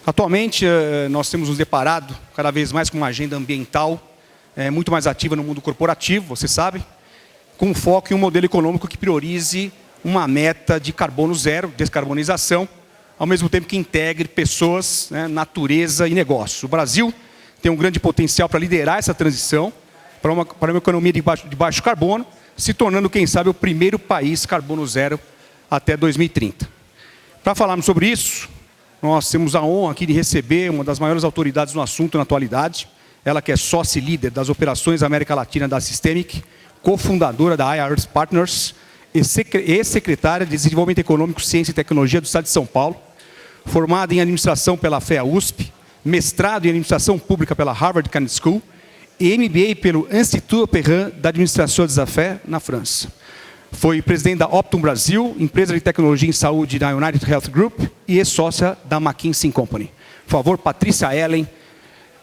Atualmente, nós temos nos deparado cada vez mais com uma agenda ambiental muito mais ativa no mundo corporativo, você sabe, com foco em um modelo econômico que priorize uma meta de carbono zero, descarbonização, ao mesmo tempo que integre pessoas, natureza e negócios. O Brasil tem um grande potencial para liderar essa transição para uma economia de baixo carbono, se tornando, quem sabe, o primeiro país carbono zero até 2030. Para falarmos sobre isso, nós temos a honra aqui de receber uma das maiores autoridades no assunto na atualidade, ela que é sócia e líder das operações América Latina da Systemic, cofundadora da IRS Partners e secretária de Desenvolvimento Econômico, Ciência e Tecnologia do Estado de São Paulo, formada em administração pela FEA-USP, mestrado em administração pública pela Harvard Kennedy School e MBA pelo Institut Perrin d'Administration des Affaires, na França. Foi presidente da Optum Brasil, empresa de tecnologia em saúde da United Health Group e sócia da McKinsey Company. Por favor, Patrícia Ellen,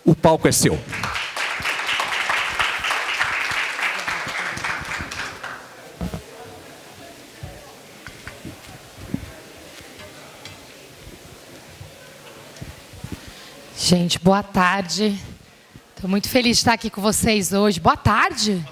o palco é seu. Gente, boa tarde. Estou muito feliz de estar aqui com vocês hoje. Boa tarde.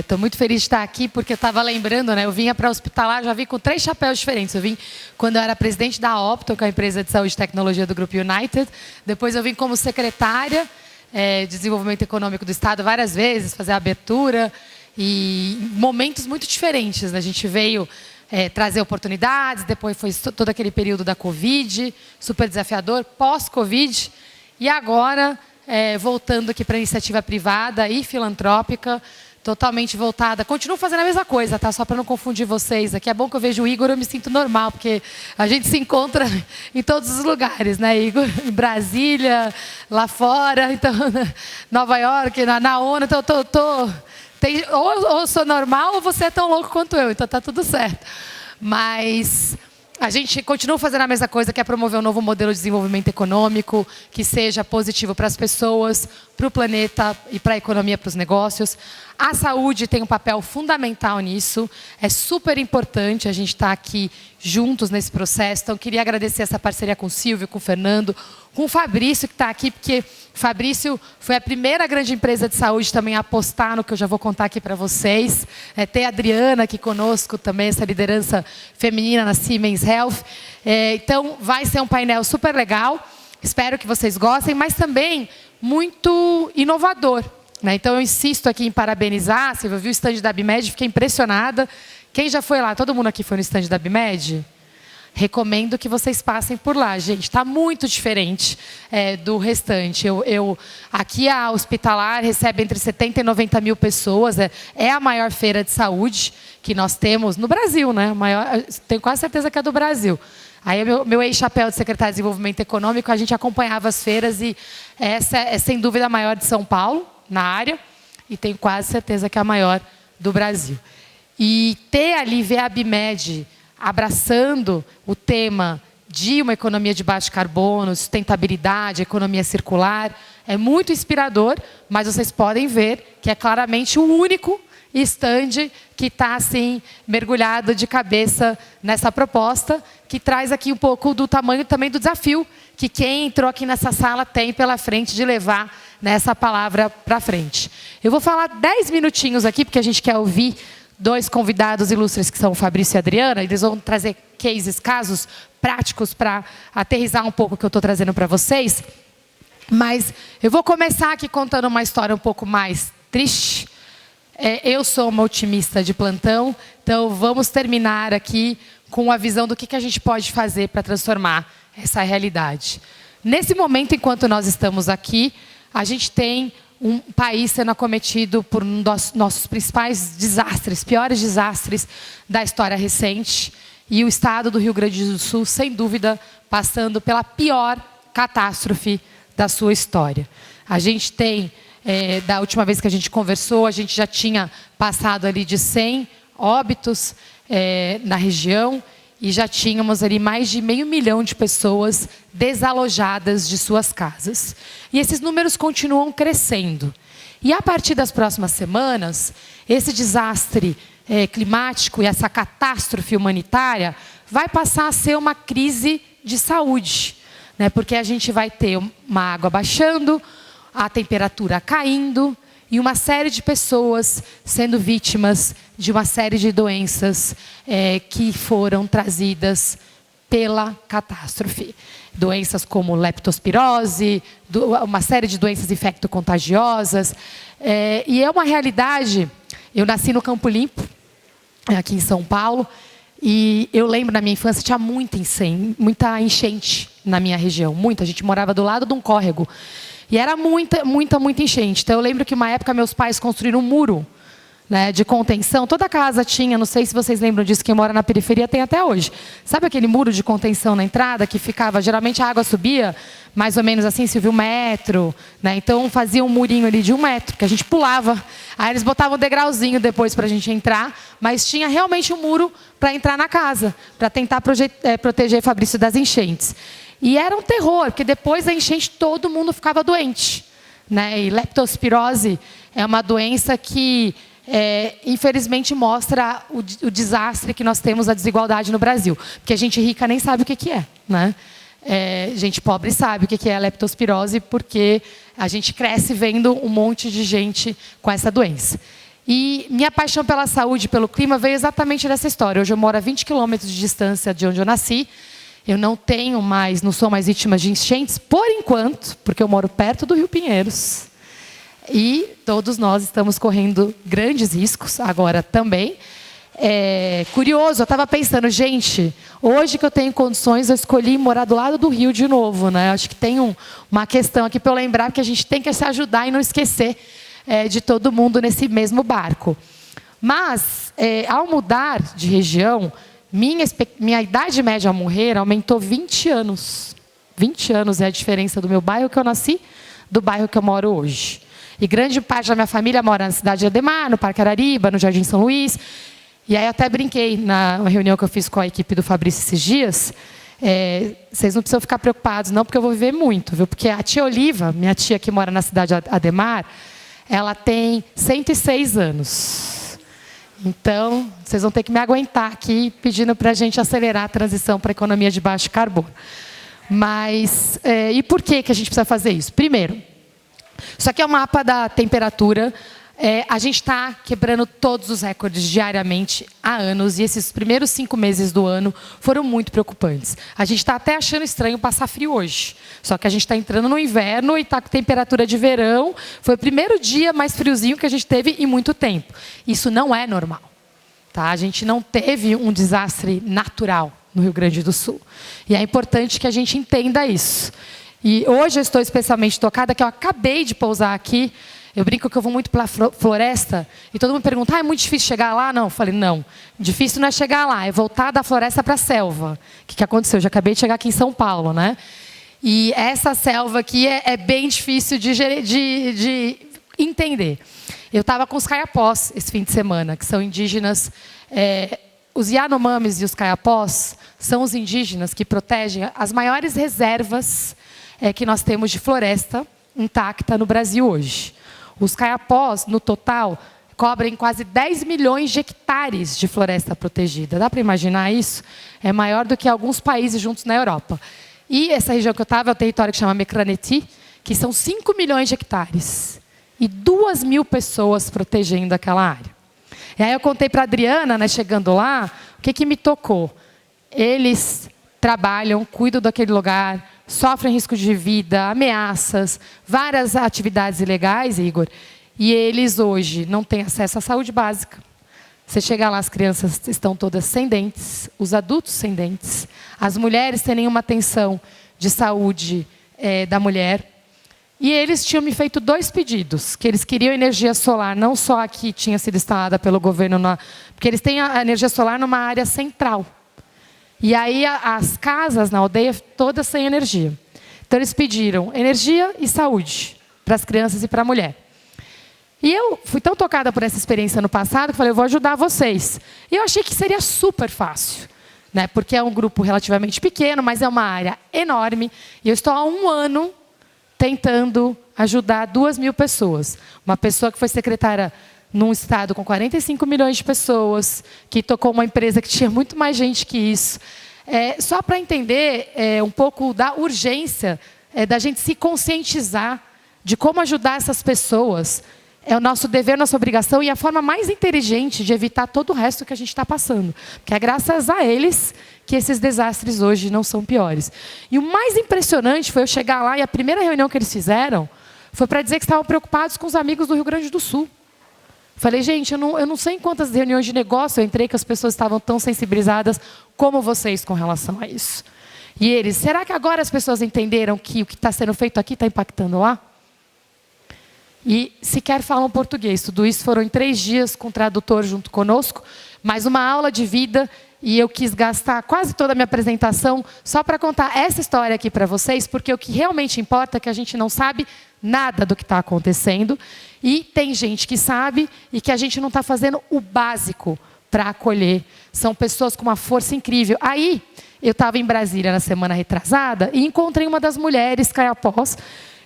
Estou muito feliz de estar aqui porque eu estava lembrando, eu vinha para a Hospitalar, já vim com 3 chapéus diferentes. Eu vim quando eu era presidente da Optum, que é a empresa de saúde e tecnologia do Grupo United. Depois eu vim como secretária de Desenvolvimento Econômico do Estado várias vezes, fazer a abertura. E momentos muito diferentes. A gente veio trazer oportunidades, depois foi todo aquele período da Covid, super desafiador, pós-Covid. E agora, voltando aqui para a iniciativa privada e filantrópica, totalmente voltada. Continuo fazendo a mesma coisa, tá? Só para não confundir vocês. Aqui é bom que eu vejo o Igor, eu me sinto normal, porque a gente se encontra em todos os lugares, né, Igor? Em Brasília, lá fora, então, Nova York, na ONU. Então, ou eu sou normal ou você é tão louco quanto eu, então tá tudo certo. Mas a gente continua fazendo a mesma coisa, que é promover um novo modelo de desenvolvimento econômico que seja positivo para as pessoas, para o planeta e para a economia, para os negócios. A saúde tem um papel fundamental nisso. É super importante a gente estar aqui juntos nesse processo. Então, queria agradecer essa parceria com o Silvio, com o Fernando, com o Fabrício, que está aqui, porque o Fabrício foi a primeira grande empresa de saúde também a apostar no que eu já vou contar aqui para vocês. Tem a Adriana aqui conosco também, essa liderança feminina na Siemens Health. Então, vai ser um painel super legal. Espero que vocês gostem, mas também muito inovador. Então, eu insisto aqui em parabenizar. Você viu o stand da Abimed, fiquei impressionada. Quem já foi lá? Todo mundo aqui foi no stand da Abimed? Recomendo que vocês passem por lá, gente. Está muito diferente do restante. Aqui a Hospitalar recebe entre 70 e 90 mil pessoas. É a maior feira de saúde que nós temos no Brasil, né? Tenho quase certeza que é do Brasil. Aí, meu ex-chapéu de secretário de Desenvolvimento Econômico, a gente acompanhava as feiras e essa é, sem dúvida, a maior de São Paulo, na área, e tenho quase certeza que é a maior do Brasil. E ter ali, ver a Abimed abraçando o tema de uma economia de baixo carbono, sustentabilidade, economia circular, é muito inspirador, mas vocês podem ver que é claramente o único stand que está assim, mergulhado de cabeça nessa proposta, que traz aqui um pouco do tamanho também do desafio que quem entrou aqui nessa sala tem pela frente de levar nessa palavra para frente. Eu vou falar 10 minutinhos aqui, porque a gente quer ouvir 2 convidados ilustres, que são o Fabrício e a Adriana. Eles vão trazer cases, casos práticos para aterrissar um pouco o que eu estou trazendo para vocês. Mas eu vou começar aqui contando uma história um pouco mais triste. Eu sou uma otimista de plantão, então vamos terminar aqui com a visão do que a gente pode fazer para transformar essa realidade. Nesse momento, enquanto nós estamos aqui, a gente tem um país sendo acometido por um dos nossos principais desastres, piores desastres da história recente, e o estado do Rio Grande do Sul, sem dúvida, passando pela pior catástrofe da sua história. A gente tem, da última vez que a gente conversou, a gente já tinha passado ali de 100 óbitos na região, e já tínhamos ali mais de 500 mil de pessoas desalojadas de suas casas. E esses números continuam crescendo. E a partir das próximas semanas, esse desastre climático e essa catástrofe humanitária vai passar a ser uma crise de saúde, né? Porque a gente vai ter uma água baixando, a temperatura caindo e uma série de pessoas sendo vítimas de uma série de doenças que foram trazidas pela catástrofe. Doenças como leptospirose, uma série de doenças infecto-contagiosas. E é uma realidade. Eu nasci no Campo Limpo, aqui em São Paulo, e eu lembro na minha infância tinha muita enchente na minha região. Muita. A gente morava do lado de um córrego. E era muita enchente. Então eu lembro que uma época meus pais construíram um muro, né, de contenção. Toda casa tinha, não sei se vocês lembram disso, quem mora na periferia tem até hoje. Sabe aquele muro de contenção na entrada que ficava, geralmente a água subia, mais ou menos assim, se viu 1 metro, né? Então fazia um murinho ali de 1 metro, que a gente pulava. Aí eles botavam um degrauzinho depois para a gente entrar, mas tinha realmente um muro para entrar na casa, para tentar proteger Fabrício das enchentes. E era um terror, porque depois da enchente todo mundo ficava doente, né? E leptospirose é uma doença que infelizmente mostra o desastre que nós temos, a desigualdade no Brasil. Porque a gente rica nem sabe o que é, né? Gente pobre sabe o que é a leptospirose, porque a gente cresce vendo um monte de gente com essa doença. E minha paixão pela saúde, pelo clima, veio exatamente dessa história. Hoje eu moro a 20 quilômetros de distância de onde eu nasci. Eu não sou mais vítima de enchentes, por enquanto, porque eu moro perto do Rio Pinheiros. E todos nós estamos correndo grandes riscos agora também. Curioso, eu estava pensando, gente, hoje que eu tenho condições, eu escolhi morar do lado do rio de novo, né? Acho que tem uma questão aqui para eu lembrar, que a gente tem que se ajudar e não esquecer de todo mundo nesse mesmo barco. Mas, ao mudar de região, minha idade média ao morrer aumentou 20 anos. 20 anos é a diferença do meu bairro que eu nasci, do bairro que eu moro hoje. E grande parte da minha família mora na cidade de Ademar, no Parque Arariba, no Jardim São Luís. E aí eu até brinquei na reunião que eu fiz com a equipe do Fabrício esses dias. Vocês não precisam ficar preocupados, não, porque eu vou viver muito, viu? Porque a tia Oliva, minha tia que mora na cidade de Ademar, ela tem 106 anos. Então, vocês vão ter que me aguentar aqui pedindo para a gente acelerar a transição para a economia de baixo carbono. Mas, e por que a gente precisa fazer isso? Primeiro, isso aqui é o mapa da temperatura. A gente está quebrando todos os recordes diariamente há anos. E esses primeiros 5 meses do ano foram muito preocupantes. A gente está até achando estranho passar frio hoje. Só que a gente está entrando no inverno e está com temperatura de verão. Foi o primeiro dia mais friozinho que a gente teve em muito tempo. Isso não é normal. Tá? A gente não teve um desastre natural no Rio Grande do Sul. E é importante que a gente entenda isso. E hoje eu estou especialmente tocada, que eu acabei de pousar aqui. Eu brinco que eu vou muito pela floresta, e todo mundo pergunta, é muito difícil chegar lá? Não, eu falei, não, difícil não é chegar lá, é voltar da floresta para a selva. O que aconteceu? Eu já acabei de chegar aqui em São Paulo, né? E essa selva aqui é bem difícil de entender. Eu estava com os caiapós esse fim de semana, que são indígenas. Os Yanomamis e os caiapós são os indígenas que protegem as maiores reservas que nós temos de floresta intacta no Brasil hoje. Os caiapós, no total, cobrem quase 10 milhões de hectares de floresta protegida. Dá para imaginar isso? É maior do que alguns países juntos na Europa. E essa região que eu estava é o território que chama Mecraneti, que são 5 milhões de hectares. E 2.000 pessoas protegendo aquela área. E aí eu contei para a Adriana, né, chegando lá, o que me tocou. Eles trabalham, cuidam daquele lugar, sofrem risco de vida, ameaças, várias atividades ilegais, Igor. E eles hoje não têm acesso à saúde básica. Você chega lá, as crianças estão todas sem dentes, os adultos sem dentes, as mulheres sem nenhuma atenção de saúde da mulher. E eles tinham me feito 2 pedidos, que eles queriam energia solar, não só a que tinha sido instalada pelo governo, porque eles têm a energia solar numa área central. E aí as casas na aldeia todas sem energia. Então eles pediram energia e saúde para as crianças e para a mulher. E eu fui tão tocada por essa experiência no passado que falei, eu vou ajudar vocês. E eu achei que seria super fácil, né? Porque é um grupo relativamente pequeno, mas é uma área enorme. E eu estou há 1 ano tentando ajudar 2.000 pessoas. Uma pessoa que foi secretária num estado com 45 milhões de pessoas, que tocou uma empresa que tinha muito mais gente que isso. Só para entender um pouco da urgência da gente se conscientizar de como ajudar essas pessoas. É o nosso dever, nossa obrigação e a forma mais inteligente de evitar todo o resto que a gente está passando. Porque é graças a eles que esses desastres hoje não são piores. E o mais impressionante foi eu chegar lá e a primeira reunião que eles fizeram foi para dizer que estavam preocupados com os amigos do Rio Grande do Sul. Falei, gente, eu não sei em quantas reuniões de negócio eu entrei que as pessoas estavam tão sensibilizadas como vocês com relação a isso. E eles, será que agora as pessoas entenderam que o que está sendo feito aqui está impactando lá? E sequer falam português. Tudo isso foram em 3 dias com o tradutor junto conosco, mais uma aula de vida. E eu quis gastar quase toda a minha apresentação só para contar essa história aqui para vocês, porque o que realmente importa é que a gente não sabe nada do que está acontecendo. E tem gente que sabe e que a gente não está fazendo o básico para acolher. São pessoas com uma força incrível. Aí, eu estava em Brasília na semana retrasada e encontrei uma das mulheres caiapós.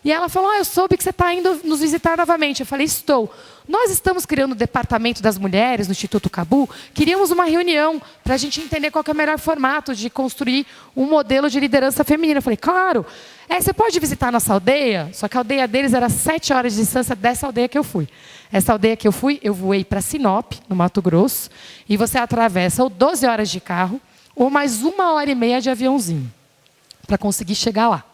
E ela falou, eu soube que você está indo nos visitar novamente. Eu falei, estou. Nós estamos criando o Departamento das Mulheres no Instituto Cabu. Queríamos uma reunião para a gente entender qual que é o melhor formato de construir um modelo de liderança feminina. Eu falei, claro. Você pode visitar a nossa aldeia? Só que a aldeia deles era 7 horas de distância dessa aldeia que eu fui. Essa aldeia que eu fui, eu voei para Sinop, no Mato Grosso. E você atravessa ou 12 horas de carro ou mais 1h30 de aviãozinho para conseguir chegar lá.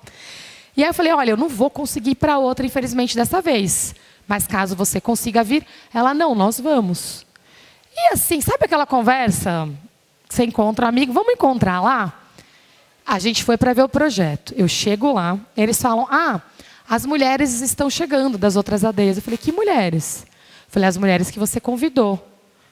E aí eu falei, olha, eu não vou conseguir ir para outra, infelizmente, dessa vez. Mas caso você consiga vir, ela, não, nós vamos. E assim, sabe aquela conversa? Você encontra um amigo, vamos encontrar lá? A gente foi para ver o projeto. Eu chego lá, eles falam, as mulheres estão chegando das outras aldeias. Eu falei, que mulheres? Eu falei, as mulheres que você convidou.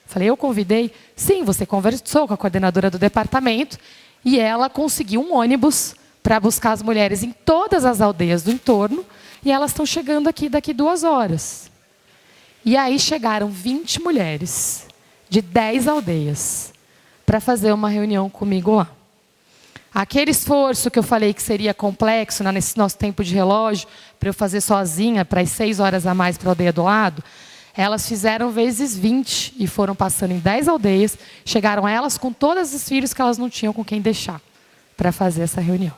Eu falei, eu convidei? Sim, você conversou com a coordenadora do departamento e ela conseguiu um ônibus para buscar as mulheres em todas as aldeias do entorno, e elas estão chegando aqui daqui 2 horas. E aí chegaram 20 mulheres de 10 aldeias para fazer uma reunião comigo lá. Aquele esforço que eu falei que seria complexo nesse nosso tempo de relógio, para eu fazer sozinha, para as 6 horas a mais para a aldeia do lado, elas fizeram vezes 20 e foram passando em 10 aldeias, chegaram elas com todos os filhos que elas não tinham com quem deixar para fazer essa reunião.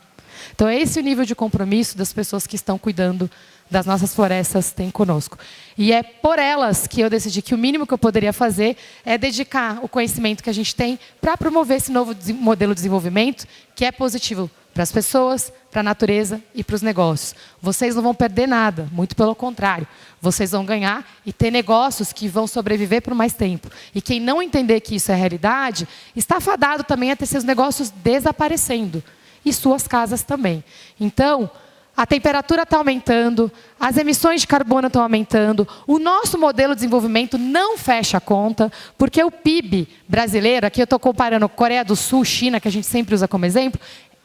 Então, é esse o nível de compromisso das pessoas que estão cuidando das nossas florestas têm conosco. E é por elas que eu decidi que o mínimo que eu poderia fazer é dedicar o conhecimento que a gente tem para promover esse novo modelo de desenvolvimento, que é positivo para as pessoas, para a natureza e para os negócios. Vocês não vão perder nada, muito pelo contrário. Vocês vão ganhar e ter negócios que vão sobreviver por mais tempo. E quem não entender que isso é realidade, está fadado também a ter seus negócios desaparecendo. E suas casas também. Então, a temperatura está aumentando, as emissões de carbono estão aumentando, o nosso modelo de desenvolvimento não fecha a conta, porque o PIB brasileiro, aqui eu estou comparando Coreia do Sul, China, que a gente sempre usa como exemplo,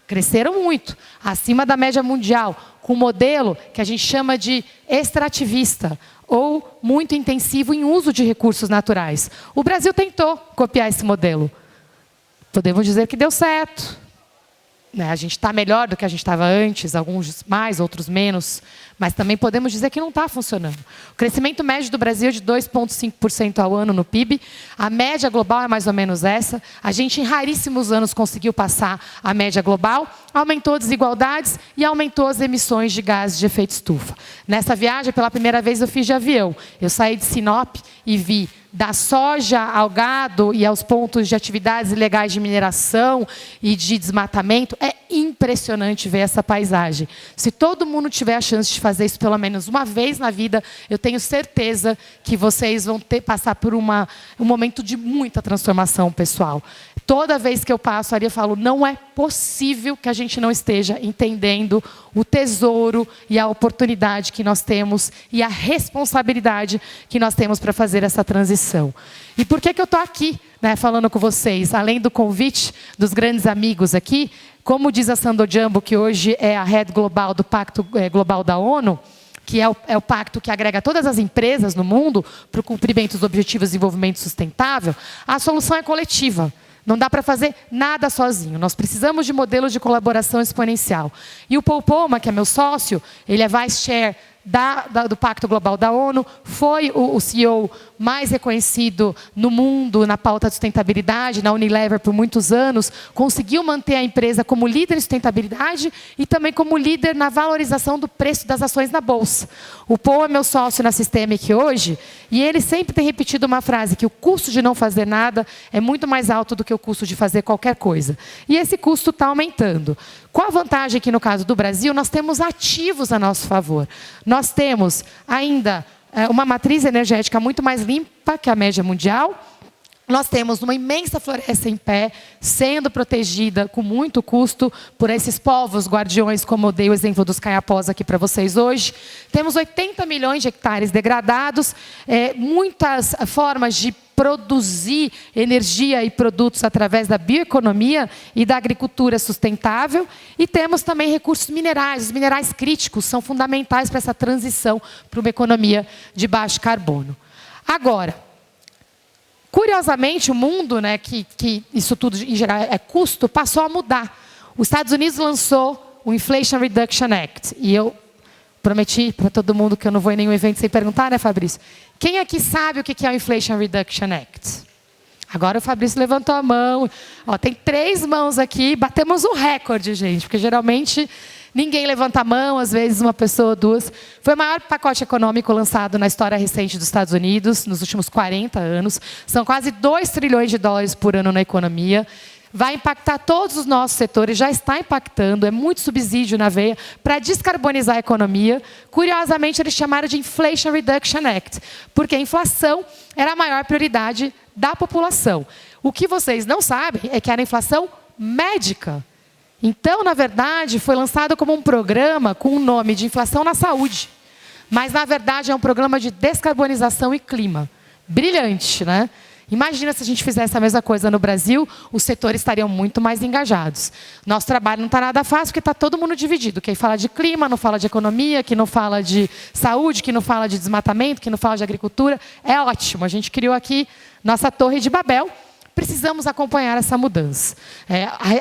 cresceram muito, acima da média mundial, com um modelo que a gente chama de extrativista, ou muito intensivo em uso de recursos naturais. O Brasil tentou copiar esse modelo. Podemos dizer que deu certo. A gente está melhor do que a gente estava antes, alguns mais, outros menos, mas também podemos dizer que não está funcionando. O crescimento médio do Brasil é de 2,5% ao ano no PIB, a média global é mais ou menos essa, a gente em raríssimos anos conseguiu passar a média global, aumentou desigualdades e aumentou as emissões de gases de efeito estufa. Nessa viagem, pela primeira vez eu fiz de avião, eu saí de Sinop e vi da soja ao gado e aos pontos de atividades ilegais de mineração e de desmatamento, é impressionante ver essa paisagem. Se todo mundo tiver a chance de fazer isso pelo menos uma vez na vida, eu tenho certeza que vocês vão passar por um momento de muita transformação pessoal. Toda vez que eu passo ali, eu falo, não é possível que a gente não esteja entendendo o tesouro e a oportunidade que nós temos e a responsabilidade que nós temos para fazer essa transição. E por que eu estou aqui, falando com vocês? Além do convite dos grandes amigos aqui, como diz a Sando Jambo, que hoje é a Head Global do Pacto Global da ONU, que é o pacto que agrega todas as empresas no mundo para o cumprimento dos Objetivos de Desenvolvimento Sustentável, a solução é coletiva. Não dá para fazer nada sozinho. Nós precisamos de modelos de colaboração exponencial. E o Paul Poma, que é meu sócio, ele é Vice Chair do Pacto Global da ONU, foi o CEO mais reconhecido no mundo na pauta de sustentabilidade, na Unilever por muitos anos, conseguiu manter a empresa como líder em sustentabilidade e também como líder na valorização do preço das ações na Bolsa. O Paul é meu sócio na Systemic hoje, e ele sempre tem repetido uma frase, que o custo de não fazer nada é muito mais alto do que o custo de fazer qualquer coisa. E esse custo está aumentando. Qual a vantagem aqui no caso do Brasil? Nós temos ativos a nosso favor. Nós temos ainda uma matriz energética muito mais limpa que a média mundial. Nós temos uma imensa floresta em pé, sendo protegida com muito custo por esses povos guardiões, como eu dei o exemplo dos caiapós aqui para vocês hoje. Temos 80 milhões de hectares degradados, muitas formas de produzir energia e produtos através da bioeconomia e da agricultura sustentável. E temos também recursos minerais. Os minerais críticos são fundamentais para essa transição para uma economia de baixo carbono. Agora, curiosamente, o mundo, né, que isso tudo em geral é custo, passou a mudar. Os Estados Unidos lançou o Inflation Reduction Act. E eu prometi para todo mundo que eu não vou em nenhum evento sem perguntar, né, Fabrício? Quem aqui sabe o que é o Inflation Reduction Act? Agora o Fabrício levantou a mão. Ó, tem 3 mãos aqui. Batemos um recorde, gente, porque geralmente ninguém levanta a mão, às vezes uma pessoa ou 2. Foi o maior pacote econômico lançado na história recente dos Estados Unidos, nos últimos 40 anos. São quase 2 trilhões de dólares por ano na economia. Vai impactar todos os nossos setores, já está impactando, é muito subsídio na veia para descarbonizar a economia. Curiosamente, eles chamaram de Inflation Reduction Act, porque a inflação era a maior prioridade da população. O que vocês não sabem é que era inflação médica. Então, na verdade, foi lançado como um programa com o nome de inflação na saúde. Mas, na verdade, é um programa de descarbonização e clima. Brilhante, né? Imagina se a gente fizesse a mesma coisa no Brasil, os setores estariam muito mais engajados. Nosso trabalho não está nada fácil, porque está todo mundo dividido. Quem fala de clima, não fala de economia, quem não fala de saúde, quem não fala de desmatamento, quem não fala de agricultura. É ótimo, a gente criou aqui nossa Torre de Babel. Precisamos acompanhar essa mudança.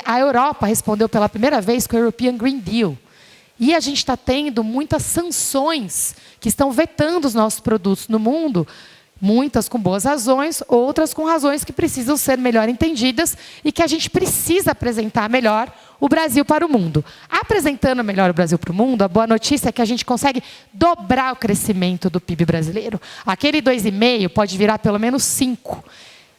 A Europa respondeu pela primeira vez com o European Green Deal. E a gente está tendo muitas sanções que estão vetando os nossos produtos no mundo, muitas com boas razões, outras com razões que precisam ser melhor entendidas e que a gente precisa apresentar melhor o Brasil para o mundo. Apresentando melhor o Brasil para o mundo, a boa notícia é que a gente consegue dobrar o crescimento do PIB brasileiro. Aquele 2,5 pode virar pelo menos 5.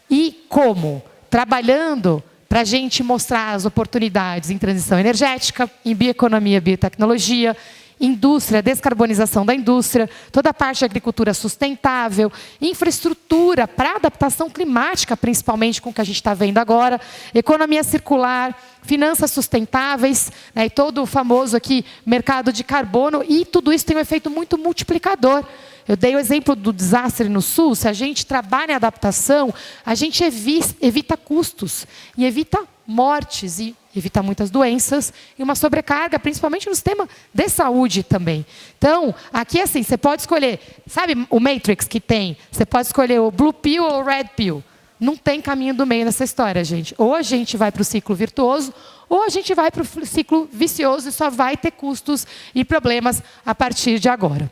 E como? Trabalhando para a gente mostrar as oportunidades em transição energética, em bioeconomia, biotecnologia, indústria, descarbonização da indústria, toda a parte de agricultura sustentável, infraestrutura para adaptação climática, principalmente com o que a gente está vendo agora, economia circular, finanças sustentáveis, né, e todo o famoso aqui mercado de carbono, e tudo isso tem um efeito muito multiplicador. Eu dei o exemplo do desastre no Sul. Se a gente trabalha em adaptação, a gente evita custos e evita mortes e evita muitas doenças e uma sobrecarga, principalmente no sistema de saúde também. Então, aqui assim, você pode escolher, sabe o Matrix que tem? Você pode escolher o Blue Pill ou o Red Pill. Não tem caminho do meio nessa história, gente. Ou a gente vai para o ciclo virtuoso, ou a gente vai para o ciclo vicioso e só vai ter custos e problemas a partir de agora.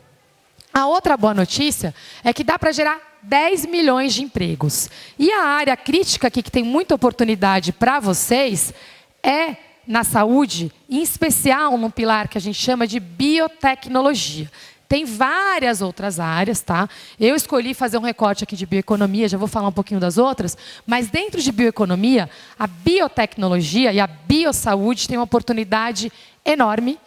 A outra boa notícia é que dá para gerar 10 milhões de empregos. E a área crítica aqui, que tem muita oportunidade para vocês, é na saúde, em especial num pilar que a gente chama de biotecnologia. Tem várias outras áreas, tá? Eu escolhi fazer um recorte aqui de bioeconomia, já vou falar um pouquinho das outras, mas dentro de bioeconomia, a biotecnologia e a biossaúde têm uma oportunidade enorme.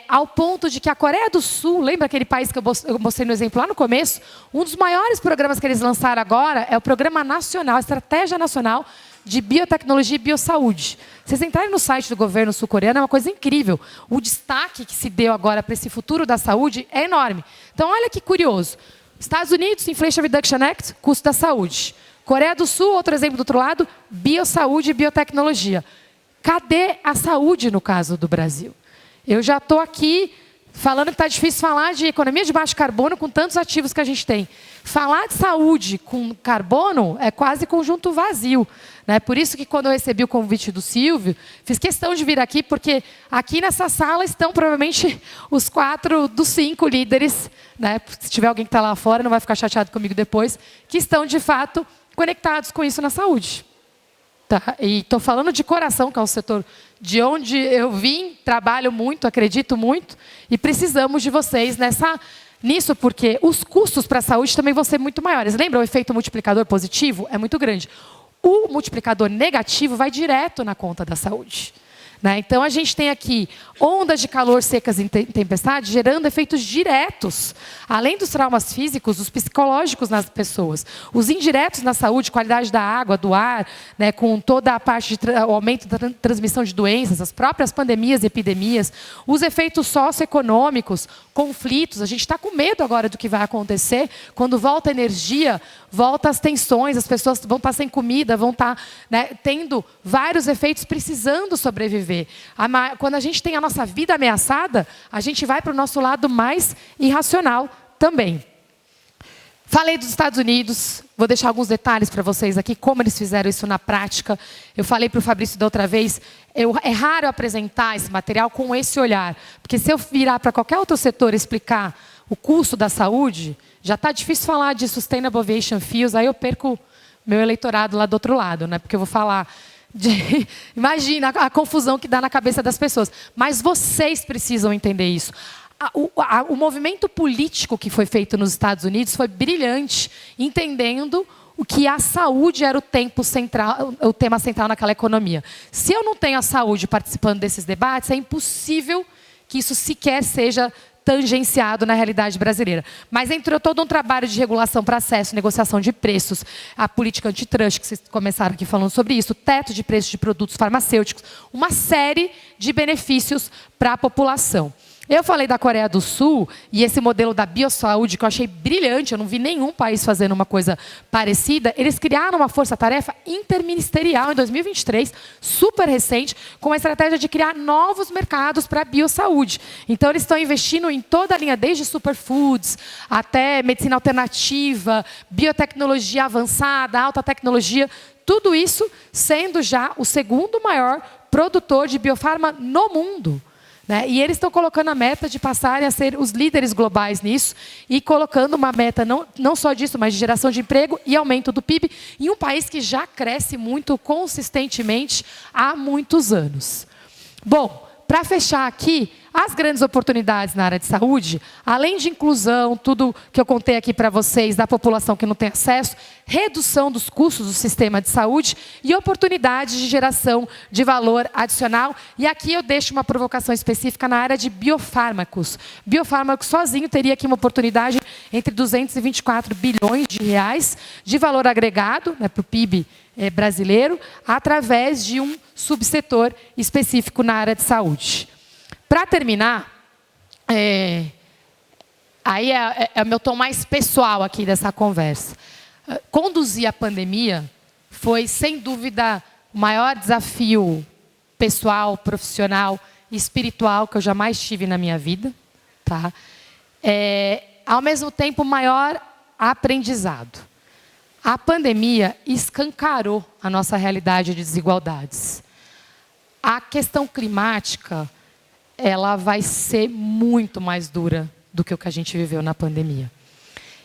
Ao ponto de que a Coreia do Sul, lembra aquele país que eu mostrei no exemplo lá no começo? Um dos maiores programas que eles lançaram agora é o Programa Nacional, a Estratégia Nacional de Biotecnologia e Biossaúde. Vocês entrarem no site do governo sul-coreano, é uma coisa incrível. O destaque que se deu agora para esse futuro da saúde é enorme. Então, olha que curioso. Estados Unidos, Inflation Reduction Act, custo da saúde. Coreia do Sul, outro exemplo do outro lado, biossaúde e biotecnologia. Cadê a saúde no caso do Brasil? Eu já estou aqui falando que está difícil falar de economia de baixo carbono com tantos ativos que a gente tem. Falar de saúde com carbono é quase conjunto vazio. Né? Por isso que quando eu recebi o convite do Silvio, fiz questão de vir aqui, porque aqui nessa sala estão provavelmente os 4 dos 5 líderes, né? Se tiver alguém que está lá fora, não vai ficar chateado comigo depois, que estão de fato conectados com isso na saúde. Tá? E estou falando de coração, que é um setor de onde eu vim, trabalho muito, acredito muito, e precisamos de vocês nisso, porque os custos para a saúde também vão ser muito maiores. Lembra o efeito multiplicador positivo? É muito grande. O multiplicador negativo vai direto na conta da saúde. Né? Então, a gente tem aqui ondas de calor secas e tempestades gerando efeitos diretos, além dos traumas físicos, os psicológicos nas pessoas. Os indiretos na saúde, qualidade da água, do ar, né, com toda a parte de aumento da transmissão de doenças, as próprias pandemias e epidemias, os efeitos socioeconômicos, conflitos. A gente está com medo agora do que vai acontecer quando volta a energia, volta as tensões, as pessoas vão estar sem comida, vão estar, né, tendo vários efeitos, precisando sobreviver. Quando a gente tem a nossa vida ameaçada, a gente vai para o nosso lado mais irracional também. Falei dos Estados Unidos, vou deixar alguns detalhes para vocês aqui, como eles fizeram isso na prática. Eu falei para o Fabrício da outra vez, é raro apresentar esse material com esse olhar, porque se eu virar para qualquer outro setor e explicar o custo da saúde, já está difícil falar de Sustainable Aviation Fuels, aí eu perco meu eleitorado lá do outro lado, né? Porque eu vou falar imagina a confusão que dá na cabeça das pessoas. Mas vocês precisam entender isso. O movimento político que foi feito nos Estados Unidos foi brilhante, entendendo o que a saúde era o tema central naquela economia. Se eu não tenho a saúde participando desses debates, é impossível que isso sequer seja tangenciado na realidade brasileira. Mas entrou todo um trabalho de regulação para acesso, negociação de preços, a política antitrust, que vocês começaram aqui falando sobre isso, teto de preços de produtos farmacêuticos, uma série de benefícios para a população. Eu falei da Coreia do Sul e esse modelo da biossaúde que eu achei brilhante, eu não vi nenhum país fazendo uma coisa parecida. Eles criaram uma força-tarefa interministerial em 2023, super recente, com a estratégia de criar novos mercados para a biossaúde. Então, eles estão investindo em toda a linha, desde superfoods até medicina alternativa, biotecnologia avançada, alta tecnologia, tudo isso sendo já o segundo maior produtor de biofarma no mundo. Né? E eles estão colocando a meta de passarem a ser os líderes globais nisso e colocando uma meta não só disso, mas de geração de emprego e aumento do PIB em um país que já cresce muito consistentemente há muitos anos. Bom, para fechar aqui, as grandes oportunidades na área de saúde, além de inclusão, tudo que eu contei aqui para vocês, da população que não tem acesso, redução dos custos do sistema de saúde e oportunidades de geração de valor adicional. E aqui eu deixo uma provocação específica na área de biofármacos. Biofármacos sozinho teria aqui uma oportunidade entre 224 bilhões de reais de valor agregado, né, para o PIB brasileiro, através de um subsetor específico na área de saúde. Para terminar, aí é o meu tom mais pessoal aqui dessa conversa. Conduzir a pandemia foi, sem dúvida, o maior desafio pessoal, profissional e espiritual que eu jamais tive na minha vida. Tá? Ao mesmo tempo, o maior aprendizado. A pandemia escancarou a nossa realidade de desigualdades. A questão climática, ela vai ser muito mais dura do que o que a gente viveu na pandemia.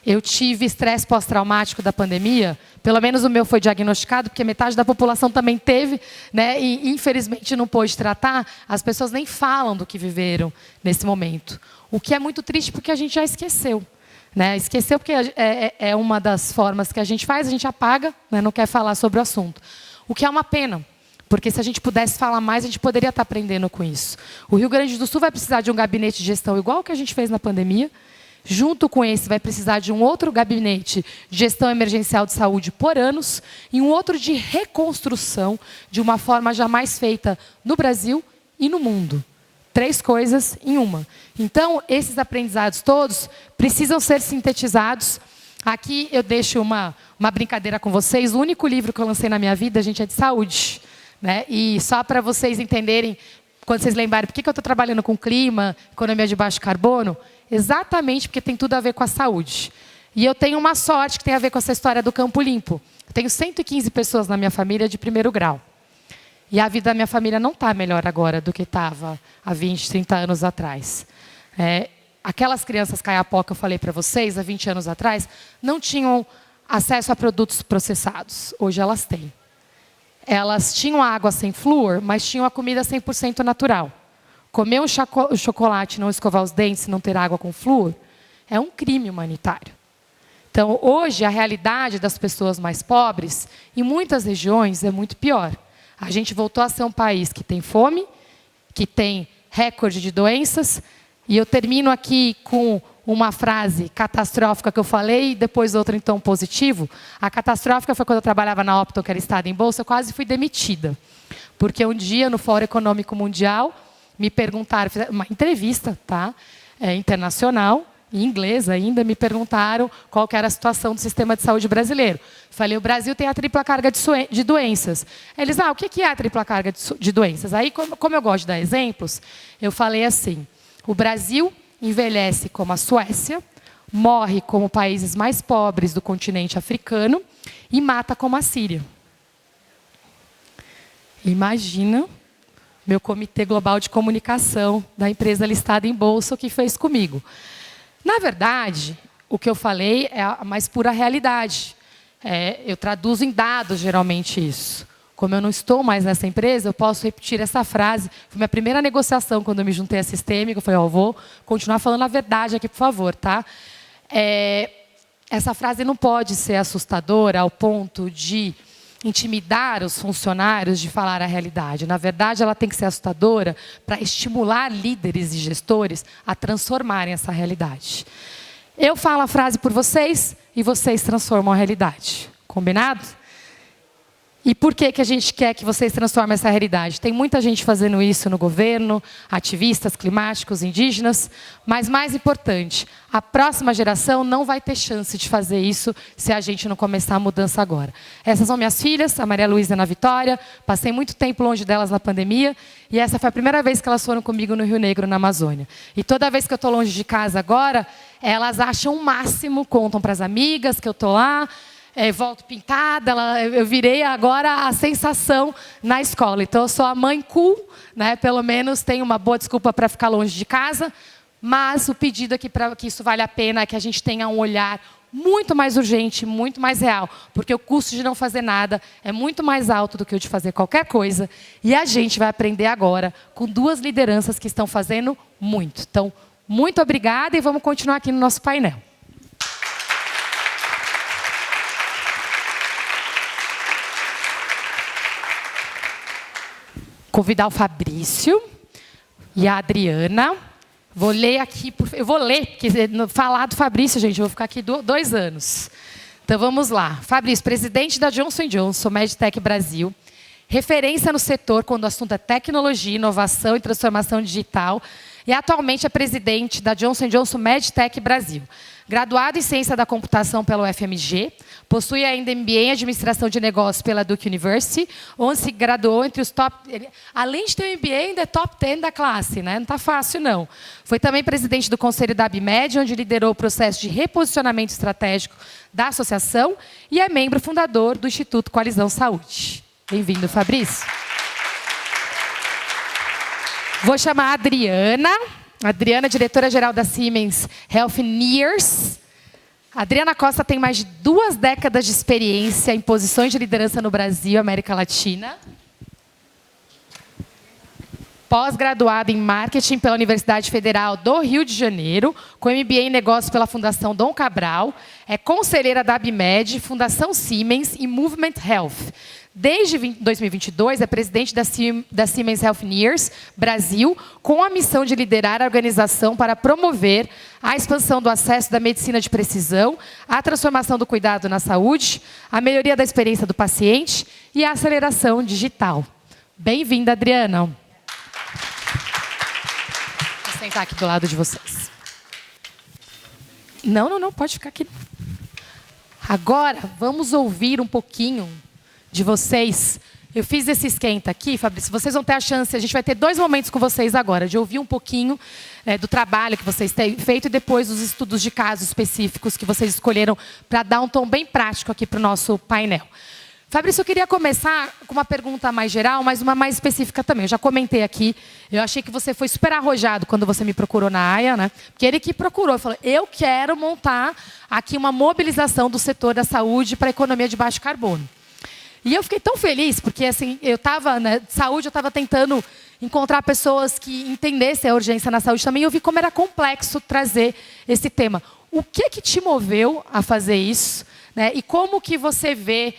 Eu tive estresse pós-traumático da pandemia, pelo menos o meu foi diagnosticado, porque metade da população também teve, né, e infelizmente não pôde tratar, as pessoas nem falam do que viveram nesse momento. O que é muito triste porque a gente já esqueceu. Né? Esqueceu porque é uma das formas que a gente faz, a gente apaga, né? Não quer falar sobre o assunto. O que é uma pena, porque se a gente pudesse falar mais, a gente poderia estar aprendendo com isso. O Rio Grande do Sul vai precisar de um gabinete de gestão igual o que a gente fez na pandemia. Junto com esse, vai precisar de um outro gabinete de gestão emergencial de saúde por anos e um outro de reconstrução de uma forma jamais feita no Brasil e no mundo. 3 coisas em uma. Então, esses aprendizados todos precisam ser sintetizados. Aqui eu deixo uma brincadeira com vocês. O único livro que eu lancei na minha vida, gente, é de saúde. Né? E só para vocês entenderem quando vocês lembrarem, por que eu estou trabalhando com clima, economia de baixo carbono? Exatamente porque tem tudo a ver com a saúde. E eu tenho uma sorte que tem a ver com essa história do Campo Limpo. Eu tenho 115 pessoas na minha família de primeiro grau. E a vida da minha família não está melhor agora do que estava há 20, 30 anos atrás. Aquelas crianças caiapó que eu falei para vocês, há 20 anos atrás, não tinham acesso a produtos processados. Hoje elas têm. Elas tinham a água sem flúor, mas tinham a comida 100% natural. Comer um chocolate, não escovar os dentes, não ter água com flúor, é um crime humanitário. Então, hoje, a realidade das pessoas mais pobres, em muitas regiões, é muito pior. A gente voltou a ser um país que tem fome, que tem recorde de doenças, e eu termino aqui com uma frase catastrófica que eu falei e depois outra em tom positivo. A catastrófica foi quando eu trabalhava na Opto, que era listada em bolsa, eu quase fui demitida. Porque um dia, no Fórum Econômico Mundial, me perguntaram, fizeram uma entrevista, tá? Internacional, em inglês ainda, me perguntaram qual que era a situação do sistema de saúde brasileiro. Falei, o Brasil tem a tripla carga de doenças. Eles, o que é a tripla carga de doenças? Aí, como eu gosto de dar exemplos, eu falei assim, o Brasil envelhece como a Suécia, morre como países mais pobres do continente africano e mata como a Síria. Imagina meu comitê global de comunicação da empresa listada em bolsa o que fez comigo. Na verdade, o que eu falei é a mais pura realidade. Eu traduzo em dados, geralmente, isso. Como eu não estou mais nessa empresa, eu posso repetir essa frase. Foi minha primeira negociação quando eu me juntei à Sistêmica. Eu falei, vou continuar falando a verdade aqui, por favor, tá? Essa frase não pode ser assustadora ao ponto de intimidar os funcionários de falar a realidade. Na verdade, ela tem que ser assustadora para estimular líderes e gestores a transformarem essa realidade. Eu falo a frase por vocês e vocês transformam a realidade. Combinado? E por que a gente quer que vocês transformem essa realidade? Tem muita gente fazendo isso no governo, ativistas climáticos, indígenas, mas mais importante, a próxima geração não vai ter chance de fazer isso se a gente não começar a mudança agora. Essas são minhas filhas, a Maria Luísa e a Ana Vitória, passei muito tempo longe delas na pandemia, e essa foi a primeira vez que elas foram comigo no Rio Negro, na Amazônia. E toda vez que eu estou longe de casa agora, elas acham o máximo, contam para as amigas que eu estou lá, volto pintada, eu virei agora a sensação na escola. Então, eu sou a mãe cool, né? Pelo menos tenho uma boa desculpa para ficar longe de casa, mas o pedido aqui para que isso vale a pena é que a gente tenha um olhar muito mais urgente, muito mais real, porque o custo de não fazer nada é muito mais alto do que o de fazer qualquer coisa, e a gente vai aprender agora com duas lideranças que estão fazendo muito. Então, muito obrigada e vamos continuar aqui no nosso painel. Convidar o Fabrício e a Adriana. Vou ler aqui, eu vou ler, porque falar do Fabrício, gente, eu vou ficar aqui 2 anos. Então vamos lá. Fabrício, presidente da Johnson & Johnson, Medtech Brasil, referência no setor quando o assunto é tecnologia, inovação e transformação digital, e atualmente é presidente da Johnson & Johnson Medtech Brasil. Graduado em Ciência da Computação pela UFMG, possui ainda MBA em Administração de Negócios pela Duke University, onde se graduou entre os top... Além de ter um MBA, ainda é top 10 da classe, né? Não está fácil, não. Foi também presidente do Conselho da ABMed, onde liderou o processo de reposicionamento estratégico da associação e é membro fundador do Instituto Coalizão Saúde. Bem-vindo, Fabrício. Vou chamar a Adriana. Adriana, diretora-geral da Siemens Healthineers. A Adriana Costa tem mais de 2 décadas de experiência em posições de liderança no Brasil e América Latina. Pós-graduada em Marketing pela Universidade Federal do Rio de Janeiro, com MBA em Negócios pela Fundação Dom Cabral, é conselheira da ABMed, Fundação Siemens e Movement Health. Desde 2022, é presidente da Siemens Healthineers Brasil, com a missão de liderar a organização para promover a expansão do acesso da medicina de precisão, a transformação do cuidado na saúde, a melhoria da experiência do paciente e a aceleração digital. Bem-vinda, Adriana. Vou sentar aqui do lado de vocês. Não, pode ficar aqui. Agora, vamos ouvir um pouquinho de vocês Eu fiz esse esquenta aqui, Fabrício, vocês vão ter a chance, a gente vai ter 2 momentos com vocês agora, de ouvir um pouquinho do trabalho que vocês têm feito e depois os estudos de casos específicos que vocês escolheram para dar um tom bem prático aqui para o nosso painel. Fabrício, eu queria começar com uma pergunta mais geral, mas uma mais específica também. Eu já comentei aqui, eu achei que você foi super arrojado quando você me procurou na AIA, né? Porque ele que procurou, falou, eu quero montar aqui uma mobilização do setor da saúde para a economia de baixo carbono. E eu fiquei tão feliz, porque assim, eu estava, né, saúde, eu estava tentando encontrar pessoas que entendessem a urgência na saúde também, e eu vi como era complexo trazer esse tema. O que te moveu a fazer isso? Né? E como que você vê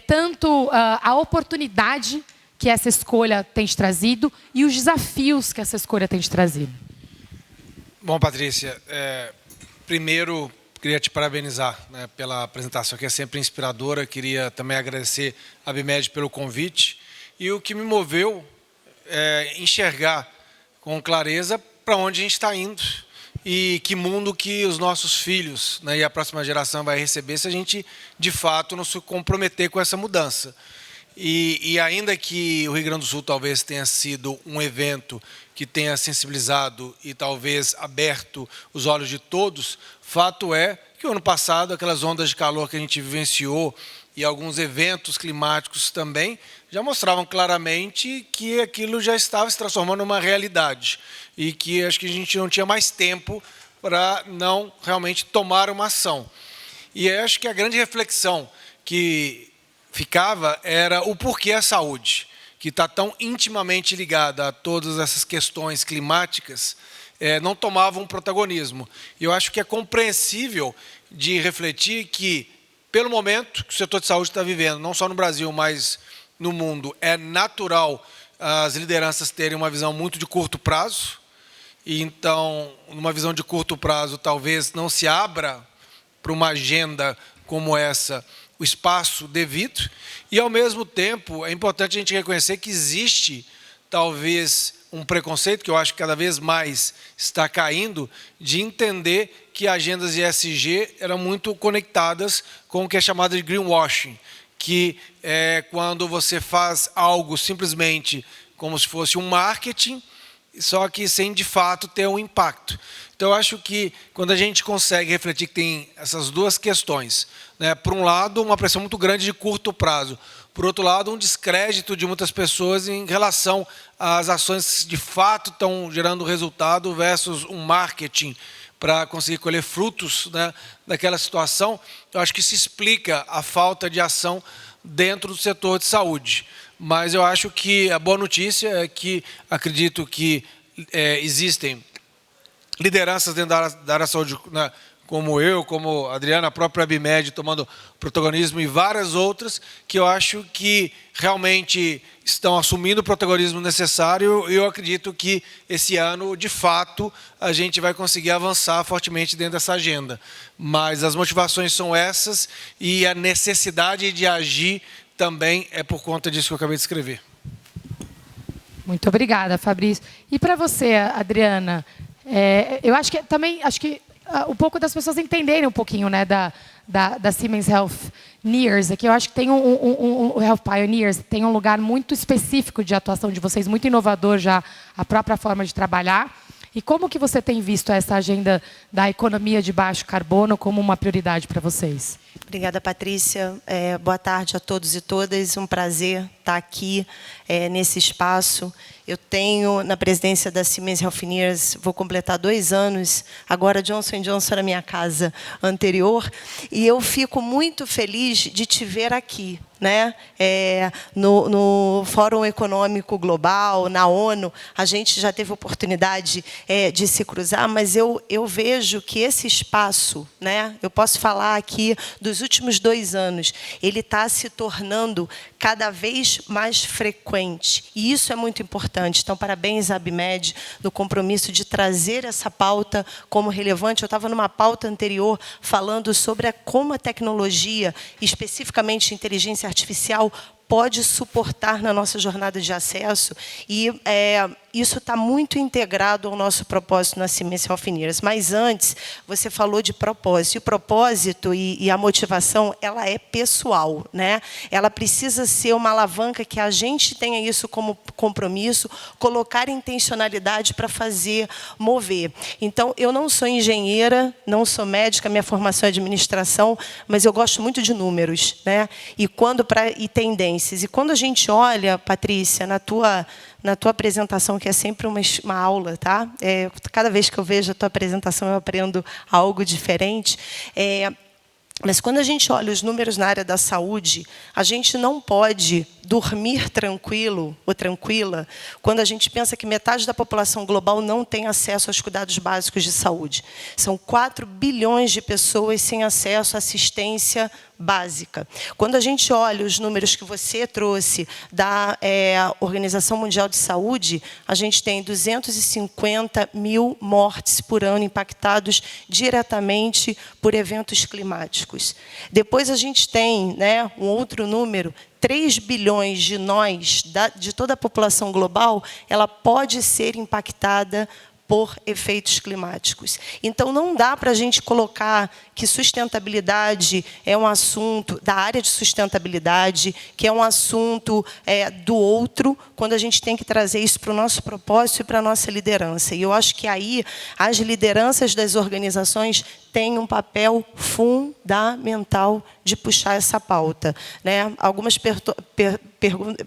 tanto a oportunidade que essa escolha tem te trazido e os desafios que essa escolha tem te trazido? Bom, Patrícia, primeiro queria te parabenizar, né, pela apresentação, que é sempre inspiradora. Queria também agradecer a Abimed pelo convite. E o que me moveu é enxergar com clareza para onde a gente está indo e que mundo que os nossos filhos, né, e a próxima geração vai receber se a gente, de fato, não se comprometer com essa mudança. E ainda que o Rio Grande do Sul talvez tenha sido um evento que tenha sensibilizado e talvez aberto os olhos de todos, fato é que o ano passado, aquelas ondas de calor que a gente vivenciou e alguns eventos climáticos também, já mostravam claramente que aquilo já estava se transformando numa realidade e que acho que a gente não tinha mais tempo para não realmente tomar uma ação. E acho que a grande reflexão que ficava era o porquê a saúde, que está tão intimamente ligada a todas essas questões climáticas, não tomava um protagonismo. E eu acho que é compreensível de refletir que, pelo momento que o setor de saúde está vivendo, não só no Brasil, mas no mundo, é natural as lideranças terem uma visão muito de curto prazo. E então, numa visão de curto prazo, talvez não se abra para uma agenda como essa o espaço devido. E, ao mesmo tempo, é importante a gente reconhecer que existe, talvez, um preconceito, que eu acho que cada vez mais está caindo, de entender que agendas ESG eram muito conectadas com o que é chamado de greenwashing, que é quando você faz algo simplesmente como se fosse um marketing, só que sem, de fato, ter um impacto. Então, eu acho que quando a gente consegue refletir que tem essas duas questões, né, por um lado, uma pressão muito grande de curto prazo, por outro lado, um descrédito de muitas pessoas em relação às ações que, de fato, estão gerando resultado versus um marketing para conseguir colher frutos, né, daquela situação, eu acho que se explica a falta de ação dentro do setor de saúde. Mas eu acho que a boa notícia é que acredito que existem lideranças dentro da área da saúde, né, como eu, como a Adriana, a própria Abimed, tomando protagonismo, e várias outras, que eu acho que realmente estão assumindo o protagonismo necessário, e eu acredito que esse ano, de fato, a gente vai conseguir avançar fortemente dentro dessa agenda. Mas as motivações são essas, e a necessidade de agir também é por conta disso que eu acabei de escrever. Muito obrigada, Fabrício. E para você, Adriana, eu acho que também um pouco das pessoas entenderem um pouquinho, né, da Siemens Healthineers, aqui eu acho que tem o Health Pioneers tem um lugar muito específico de atuação de vocês, muito inovador já, a própria forma de trabalhar. E como que você tem visto essa agenda da economia de baixo carbono como uma prioridade para vocês? Obrigada, Patrícia. Boa tarde a todos e todas. Um prazer estar aqui nesse espaço. Eu tenho, na presidência da Siemens Healthineers, vou completar 2 anos, agora Johnson & Johnson era minha casa anterior, e eu fico muito feliz de te ver aqui, né? No Fórum Econômico Global, na ONU, a gente já teve oportunidade de se cruzar, mas eu vejo que esse espaço, né, eu posso falar aqui dos últimos 2 anos, ele está se tornando cada vez mais frequente. E isso é muito importante. Então, parabéns à Abimed no compromisso de trazer essa pauta como relevante. Eu estava numa pauta anterior falando sobre como a tecnologia, especificamente inteligência artificial, pode suportar na nossa jornada de acesso. E isso está muito integrado ao nosso propósito na Siemens Healthineers. Mas antes, você falou de propósito. E o propósito e a motivação, ela é pessoal, né? Ela precisa ser uma alavanca que a gente tenha isso como compromisso, colocar intencionalidade para fazer mover. Então, eu não sou engenheira, não sou médica, minha formação é administração, mas eu gosto muito de números, né? E tendências. E quando a gente olha, Patrícia, na tua apresentação, que é sempre uma aula, tá? Cada vez que eu vejo a tua apresentação, eu aprendo algo diferente. Mas quando a gente olha os números na área da saúde, a gente não pode dormir tranquilo ou tranquila quando a gente pensa que metade da população global não tem acesso aos cuidados básicos de saúde. São 4 bilhões de pessoas sem acesso à assistência básica. Quando a gente olha os números que você trouxe da Organização Mundial de Saúde, a gente tem 250 mil mortes por ano impactados diretamente por eventos climáticos. Depois a gente tem, né, um outro número, 3 bilhões de nós, de toda a população global, ela pode ser impactada por efeitos climáticos. Então, não dá para a gente colocar que sustentabilidade é um assunto da área de sustentabilidade, que é um assunto do outro, quando a gente tem que trazer isso para o nosso propósito e para a nossa liderança. E eu acho que aí as lideranças das organizações têm um papel fundamental de puxar essa pauta, né? Algumas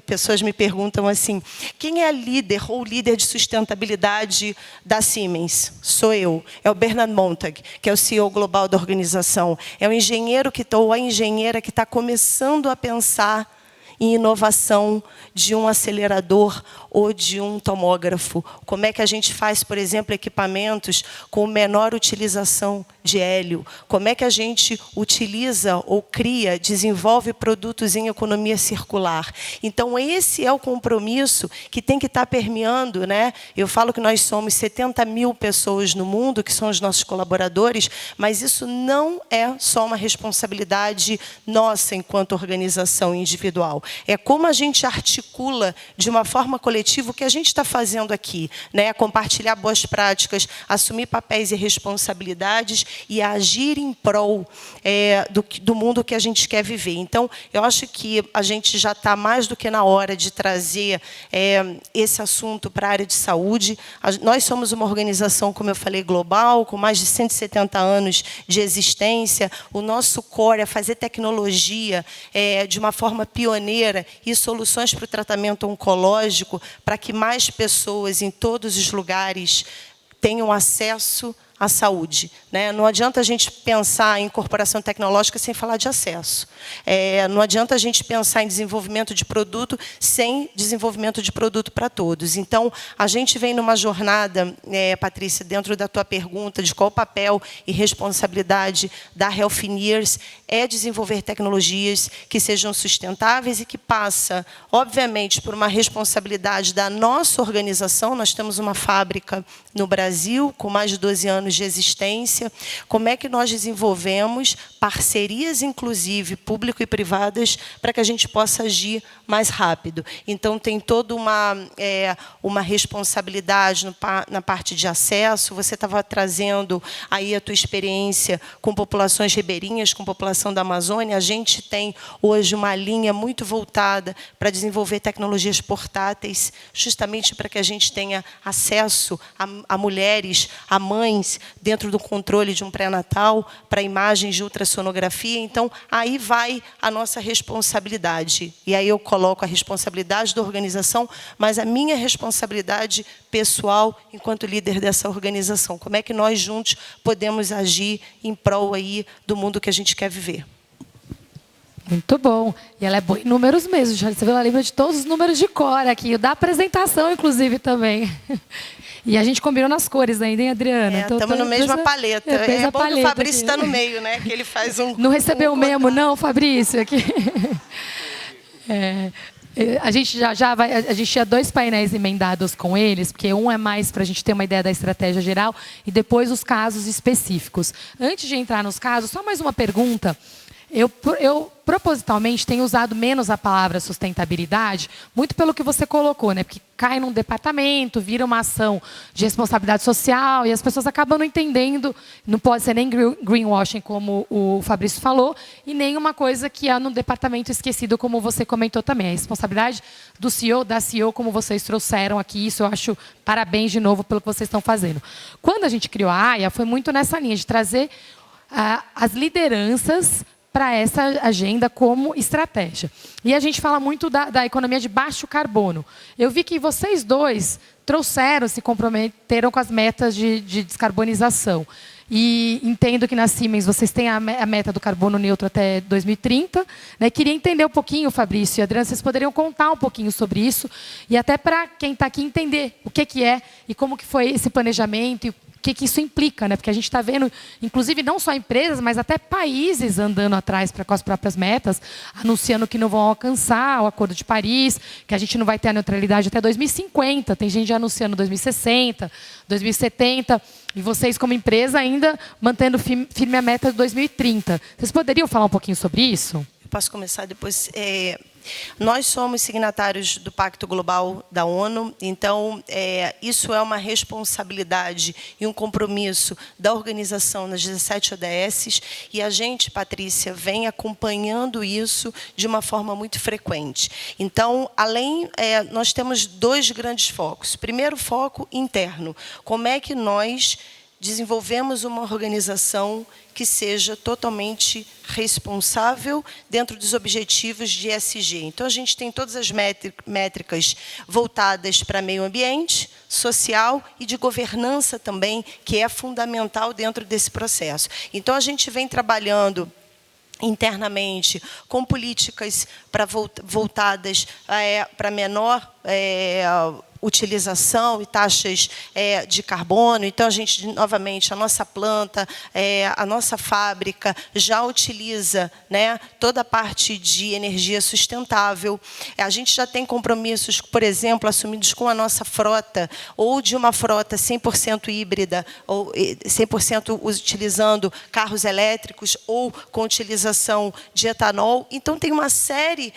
pessoas me perguntam assim, quem é a líder ou líder de sustentabilidade da Siemens? Sou eu. É o Bernard Montag, que é o CEO global da organização. É o engenheiro ou a engenheira que está começando a pensar em inovação de um acelerador ou de um tomógrafo. Como é que a gente faz, por exemplo, equipamentos com menor utilização de hélio? Como é que a gente utiliza ou desenvolve produtos em economia circular? Então, esse é o compromisso que tem que estar permeando, né? Eu falo que nós somos 70 mil pessoas no mundo, que são os nossos colaboradores, mas isso não é só uma responsabilidade nossa enquanto organização individual. É como a gente articula de uma forma coletiva o que a gente está fazendo aqui, né? Compartilhar boas práticas, assumir papéis e responsabilidades e agir em prol do mundo que a gente quer viver. Então, eu acho que a gente já está mais do que na hora de trazer esse assunto para a área de saúde. Nós somos uma organização, como eu falei, global, com mais de 170 anos de existência. O nosso core é fazer tecnologia de uma forma pioneira e soluções para o tratamento oncológico, para que mais pessoas em todos os lugares tenham acesso à saúde, né? Não adianta a gente pensar em incorporação tecnológica sem falar de acesso. Não adianta a gente pensar em desenvolvimento de produto sem desenvolvimento de produto para todos. Então, a gente vem numa jornada, Patrícia, dentro da tua pergunta de qual o papel e responsabilidade da Healthineers é desenvolver tecnologias que sejam sustentáveis e que passa, obviamente, por uma responsabilidade da nossa organização. Nós temos uma fábrica no Brasil com mais de 12 anos de existência. Como é que nós desenvolvemos parcerias, inclusive, público e privadas, para que a gente possa agir mais rápido? Então, tem toda uma responsabilidade na parte de acesso. Você estava trazendo aí a tua experiência com populações ribeirinhas, com população da Amazônia. A gente tem, hoje, uma linha muito voltada para desenvolver tecnologias portáteis, justamente para que a gente tenha acesso a mulheres, a mães, dentro do controle de um pré-natal, para imagens de ultrassonografia. Então, aí vai a nossa responsabilidade. E aí eu coloco a responsabilidade da organização, mas a minha responsabilidade pessoal enquanto líder dessa organização. Como é que nós juntos podemos agir em prol aí do mundo que a gente quer viver? Muito bom. E ela é boa em números mesmo. Você viu, ela lembra de todos os números de cor aqui, o da apresentação, inclusive, também. E a gente combinou nas cores ainda, hein, Adriana? Estamos na mesma paleta. É bom que o Fabrício está no meio, né? Que ele faz Não recebeu o memo, não, Fabrício? Aqui. A gente a gente tinha 2 painéis emendados com eles, porque um é mais para a gente ter uma ideia da estratégia geral e depois os casos específicos. Antes de entrar nos casos, só mais uma pergunta. Eu propositalmente tenho usado menos a palavra sustentabilidade, muito pelo que você colocou, né? Porque cai num departamento, vira uma ação de responsabilidade social e as pessoas acabam não entendendo, não pode ser nem greenwashing, como o Fabrício falou, e nem uma coisa que é num departamento esquecido, como você comentou também. A responsabilidade do CEO, da CEO, como vocês trouxeram aqui, isso eu acho parabéns de novo pelo que vocês estão fazendo. Quando a gente criou a AIA, foi muito nessa linha de trazer as lideranças para essa agenda como estratégia. E a gente fala muito da economia de baixo carbono. Eu vi que vocês dois trouxeram, se comprometeram com as metas de descarbonização. E entendo que na Siemens vocês têm a meta do carbono neutro até 2030. Né? Queria entender um pouquinho, Fabrício e Adriana, vocês poderiam contar um pouquinho sobre isso, e até para quem está aqui entender o que é e como que foi esse planejamento e o que isso implica, né? Porque a gente está vendo, inclusive, não só empresas, mas até países andando atrás com as próprias metas, anunciando que não vão alcançar o Acordo de Paris, que a gente não vai ter a neutralidade até 2050. Tem gente já anunciando 2060, 2070, e vocês, como empresa, ainda mantendo firme a meta de 2030. Vocês poderiam falar um pouquinho sobre isso? Eu posso começar depois. Nós somos signatários do Pacto Global da ONU, então isso é uma responsabilidade e um compromisso da organização nas 17 ODS, e a gente, Patrícia, vem acompanhando isso de uma forma muito frequente. Então, nós temos dois grandes focos. Primeiro foco interno, como é que nós desenvolvemos uma organização que seja totalmente responsável dentro dos objetivos de ESG. Então, a gente tem todas as métricas voltadas para meio ambiente, social e de governança também, que é fundamental dentro desse processo. Então, a gente vem trabalhando internamente com políticas voltadas para menor utilização e taxas de carbono. Então, a gente, novamente, a nossa planta, a nossa fábrica já utiliza, né, toda a parte de energia sustentável. A gente já tem compromissos, por exemplo, assumidos com a nossa frota, ou de uma frota 100% híbrida, ou 100% utilizando carros elétricos, ou com utilização de etanol. Então, tem uma série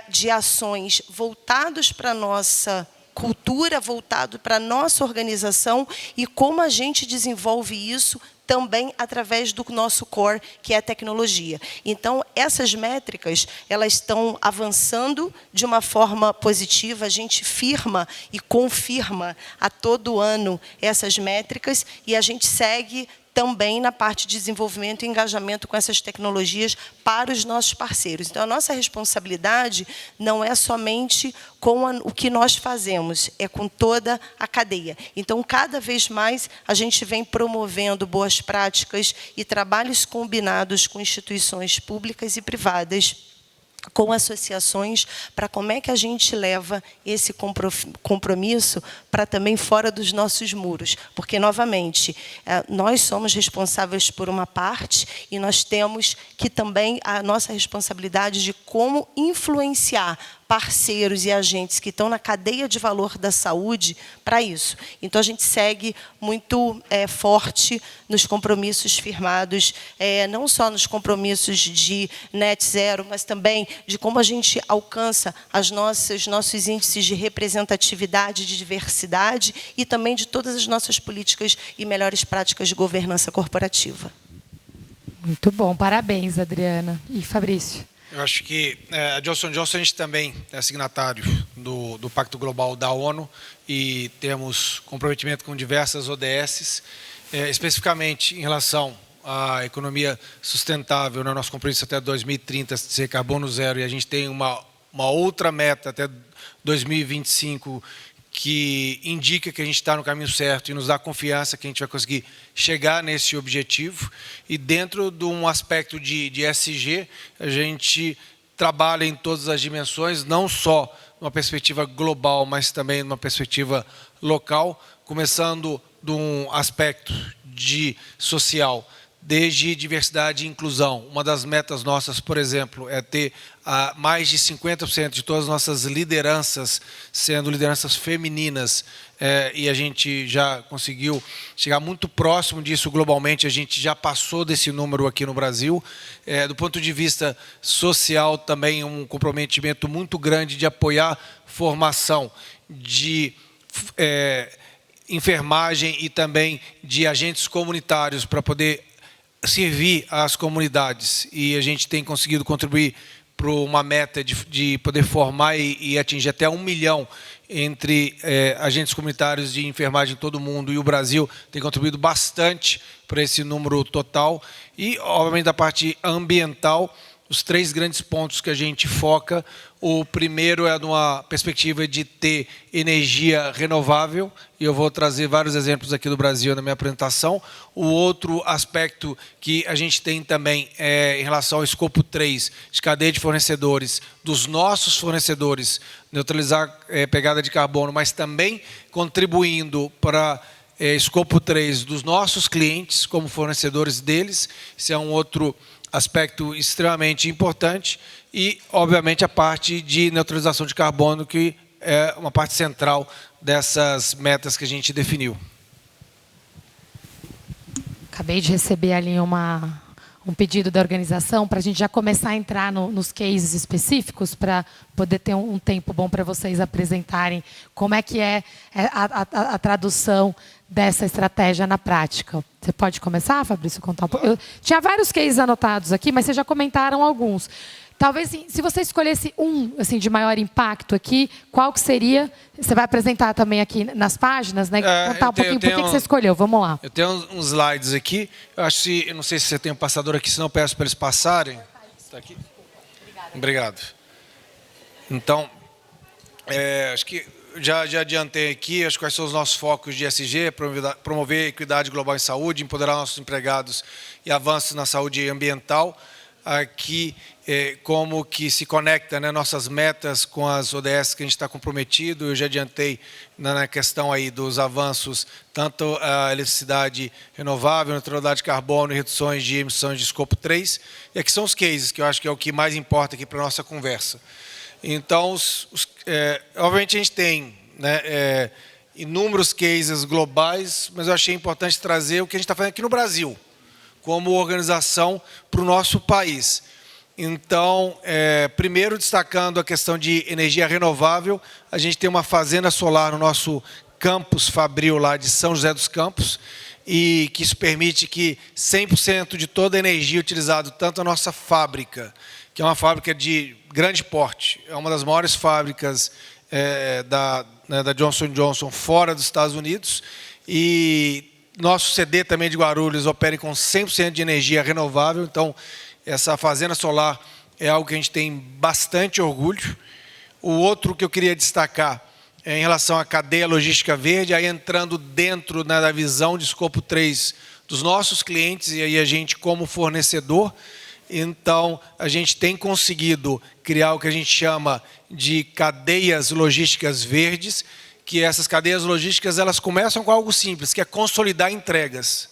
de ações voltadas para a nossa cultura, voltado para a nossa organização, e como a gente desenvolve isso também através do nosso core, que é a tecnologia. Então, essas métricas, elas estão avançando de uma forma positiva, a gente firma e confirma a todo ano essas métricas, e a gente segue também na parte de desenvolvimento e engajamento com essas tecnologias para os nossos parceiros. Então, a nossa responsabilidade não é somente com o que nós fazemos, é com toda a cadeia. Então, cada vez mais, a gente vem promovendo boas práticas e trabalhos combinados com instituições públicas e privadas, com associações, para como é que a gente leva esse compromisso para também fora dos nossos muros. Porque, novamente, nós somos responsáveis por uma parte, e nós temos que também a nossa responsabilidade de como influenciar parceiros e agentes que estão na cadeia de valor da saúde para isso. Então, a gente segue muito forte nos compromissos firmados, não só nos compromissos de net zero, mas também de como a gente alcança nossos índices de representatividade, de diversidade, e também de todas as nossas políticas e melhores práticas de governança corporativa. Muito bom, parabéns, Adriana. E Fabrício? Eu acho que a Johnson & Johnson, a gente também é signatário do Pacto Global da ONU, e temos comprometimento com diversas ODS, especificamente em relação à economia sustentável, né? Nosso compromisso até 2030 ser carbono zero, e a gente tem uma outra meta até 2025, que indica que a gente está no caminho certo e nos dá confiança que a gente vai conseguir chegar nesse objetivo. E dentro de um aspecto de ESG, a gente trabalha em todas as dimensões, não só numa perspectiva global, mas também numa perspectiva local, começando de um aspecto de social, desde diversidade e inclusão. Uma das metas nossas, por exemplo, é ter mais de 50% de todas as nossas lideranças, sendo lideranças femininas, e a gente já conseguiu chegar muito próximo disso globalmente, a gente já passou desse número aqui no Brasil. Do ponto de vista social, também um comprometimento muito grande de apoiar formação de enfermagem e também de agentes comunitários para poder servir às comunidades. E a gente tem conseguido contribuir para uma meta de poder formar e atingir até 1 milhão entre agentes comunitários de enfermagem em todo o mundo, e o Brasil tem contribuído bastante para esse número total. E, obviamente, da parte ambiental, os 3 grandes pontos que a gente foca. O primeiro é numa perspectiva de ter energia renovável, e eu vou trazer vários exemplos aqui do Brasil na minha apresentação. O outro aspecto que a gente tem também é em relação ao escopo 3, de cadeia de fornecedores, dos nossos fornecedores, neutralizar pegada de carbono, mas também contribuindo para escopo 3 dos nossos clientes, como fornecedores deles. Esse é um outro aspecto extremamente importante. E, obviamente, a parte de neutralização de carbono, que é uma parte central dessas metas que a gente definiu. Acabei de receber ali um pedido da organização para a gente já começar a entrar nos cases específicos, para poder ter um tempo bom para vocês apresentarem como é que é a tradução dessa estratégia na prática. Você pode começar, Fabrício, contar um pouco? Eu tinha vários cases anotados aqui, mas vocês já comentaram alguns. Talvez, se você escolhesse um assim, de maior impacto aqui, qual que seria? Você vai apresentar também aqui nas páginas, né? Contar um pouquinho por que você escolheu. Vamos lá. Eu tenho uns slides aqui. Eu não sei se você tem um passador aqui, senão eu peço para eles passarem. Está aqui? Obrigado. Então, acho que já adiantei aqui, acho que quais são os nossos focos de ESG: promover equidade global em saúde, empoderar nossos empregados e avanços na saúde ambiental. Aqui, como que se conecta, né, nossas metas com as ODS que a gente está comprometido. Eu já adiantei na questão aí dos avanços, tanto a eletricidade renovável, neutralidade de carbono e reduções de emissões de escopo 3. E aqui são os cases, que eu acho que é o que mais importa aqui para a nossa conversa. Então, obviamente a gente tem, né, inúmeros cases globais, mas eu achei importante trazer o que a gente está fazendo aqui no Brasil, como organização para o nosso país. Então, primeiro destacando a questão de energia renovável, a gente tem uma fazenda solar no nosso campus Fabril, lá de São José dos Campos, e que isso permite que 100% de toda a energia utilizada, tanto a nossa fábrica, que é uma fábrica de grande porte, é uma das maiores fábricas da Johnson & Johnson fora dos Estados Unidos, e nosso CD também de Guarulhos opera com 100% de energia renovável. Então, essa fazenda solar é algo que a gente tem bastante orgulho. O outro que eu queria destacar é em relação à cadeia logística verde, aí entrando dentro, né, da visão de escopo 3 dos nossos clientes, e aí a gente como fornecedor. Então, a gente tem conseguido criar o que a gente chama de cadeias logísticas verdes, que essas cadeias logísticas, elas começam com algo simples, que é consolidar entregas.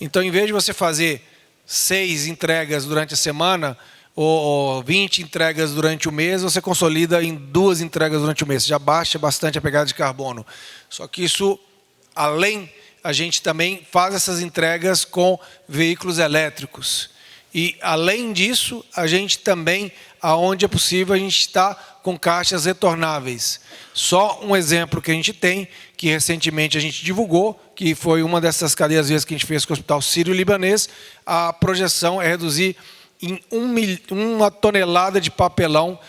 Então, em vez de você fazer 6 entregas durante a semana, ou 20 entregas durante o mês, você consolida em 2 entregas durante o mês. Já baixa bastante a pegada de carbono. Só que isso, além, a gente também faz essas entregas com veículos elétricos. E, além disso, a gente também, aonde é possível, a gente está com caixas retornáveis. Só um exemplo que a gente tem, que recentemente a gente divulgou, que foi uma dessas cadeias vezes que a gente fez com o Hospital Sírio-Libanês, a projeção é reduzir em 1 tonelada de papelão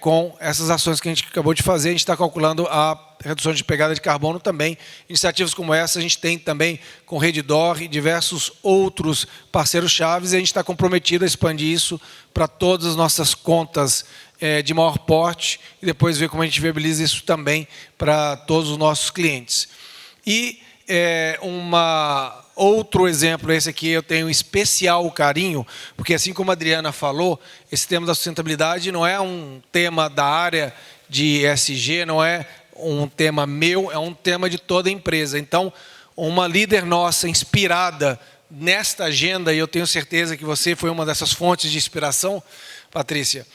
com essas ações que a gente acabou de fazer. A gente está calculando a redução de pegada de carbono também. Iniciativas como essa a gente tem também com Redditor e diversos outros parceiros chaves, e a gente está comprometido a expandir isso para todas as nossas contas de maior porte, e depois ver como a gente viabiliza isso também para todos os nossos clientes. E outro exemplo, esse aqui eu tenho especial carinho, porque assim como a Adriana falou, esse tema da sustentabilidade não é um tema da área de ESG, não é um tema meu, é um tema de toda a empresa. Então, uma líder nossa inspirada nesta agenda, e eu tenho certeza que você foi uma dessas fontes de inspiração, Patrícia,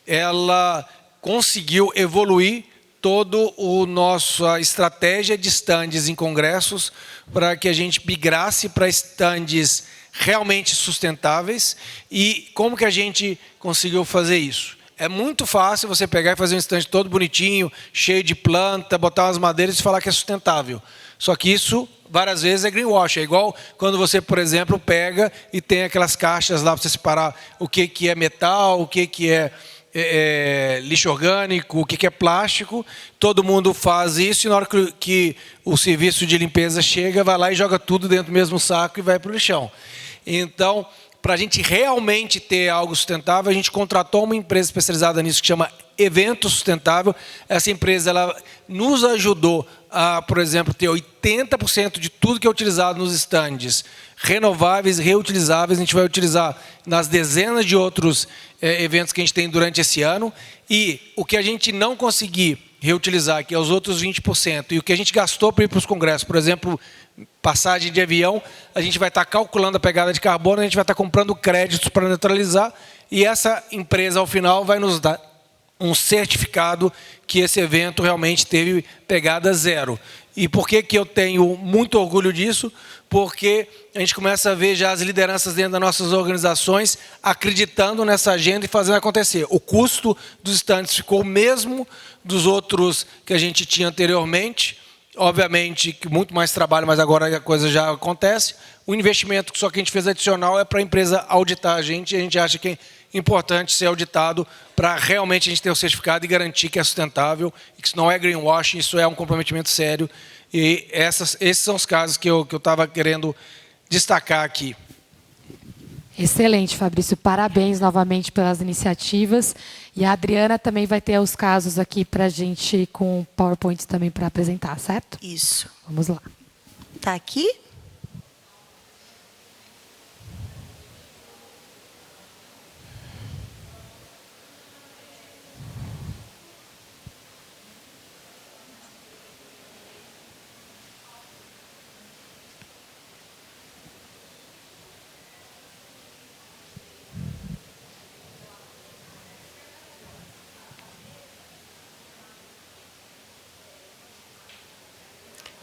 ela conseguiu evoluir todo o nossa estratégia de stands em congressos para que a gente migrasse para stands realmente sustentáveis. E como que a gente conseguiu fazer isso? É muito fácil você pegar e fazer um stand todo bonitinho, cheio de planta, botar umas madeiras e falar que é sustentável. Só que isso, várias vezes, é greenwash. É igual quando você, por exemplo, pega e tem aquelas caixas lá para você separar o que é metal, o que é lixo orgânico, o que é plástico. Todo mundo faz isso e na hora que o serviço de limpeza chega, vai lá e joga tudo dentro do mesmo saco e vai para o lixão. Então, para a gente realmente ter algo sustentável, a gente contratou uma empresa especializada nisso que chama Evento Sustentável. Essa empresa ela nos ajudou a, por exemplo, ter 80% de tudo que é utilizado nos estandes renováveis, reutilizáveis. A gente vai utilizar nas dezenas de outros eventos que a gente tem durante esse ano. E o que a gente não conseguir reutilizar, que é os outros 20%, e o que a gente gastou para ir para os congressos, por exemplo, passagem de avião, a gente vai estar calculando a pegada de carbono, a gente vai estar comprando créditos para neutralizar, e essa empresa, ao final, vai nos dar um certificado que esse evento realmente teve pegada zero. E por que eu tenho muito orgulho disso? Porque a gente começa a ver já as lideranças dentro das nossas organizações acreditando nessa agenda e fazendo acontecer. O custo dos estandes ficou o mesmo dos outros que a gente tinha anteriormente. Obviamente que muito mais trabalho, mas agora a coisa já acontece. O investimento só que a gente fez adicional é para a empresa auditar a gente, e a gente acha que é importante ser auditado para realmente a gente ter o certificado e garantir que é sustentável, e que isso não é greenwashing, isso é um comprometimento sério. E esses são os casos que eu estava querendo destacar aqui. Excelente, Fabrício. Parabéns novamente pelas iniciativas. E a Adriana também vai ter os casos aqui para a gente, com PowerPoint também para apresentar, certo? Isso. Vamos lá. Está aqui?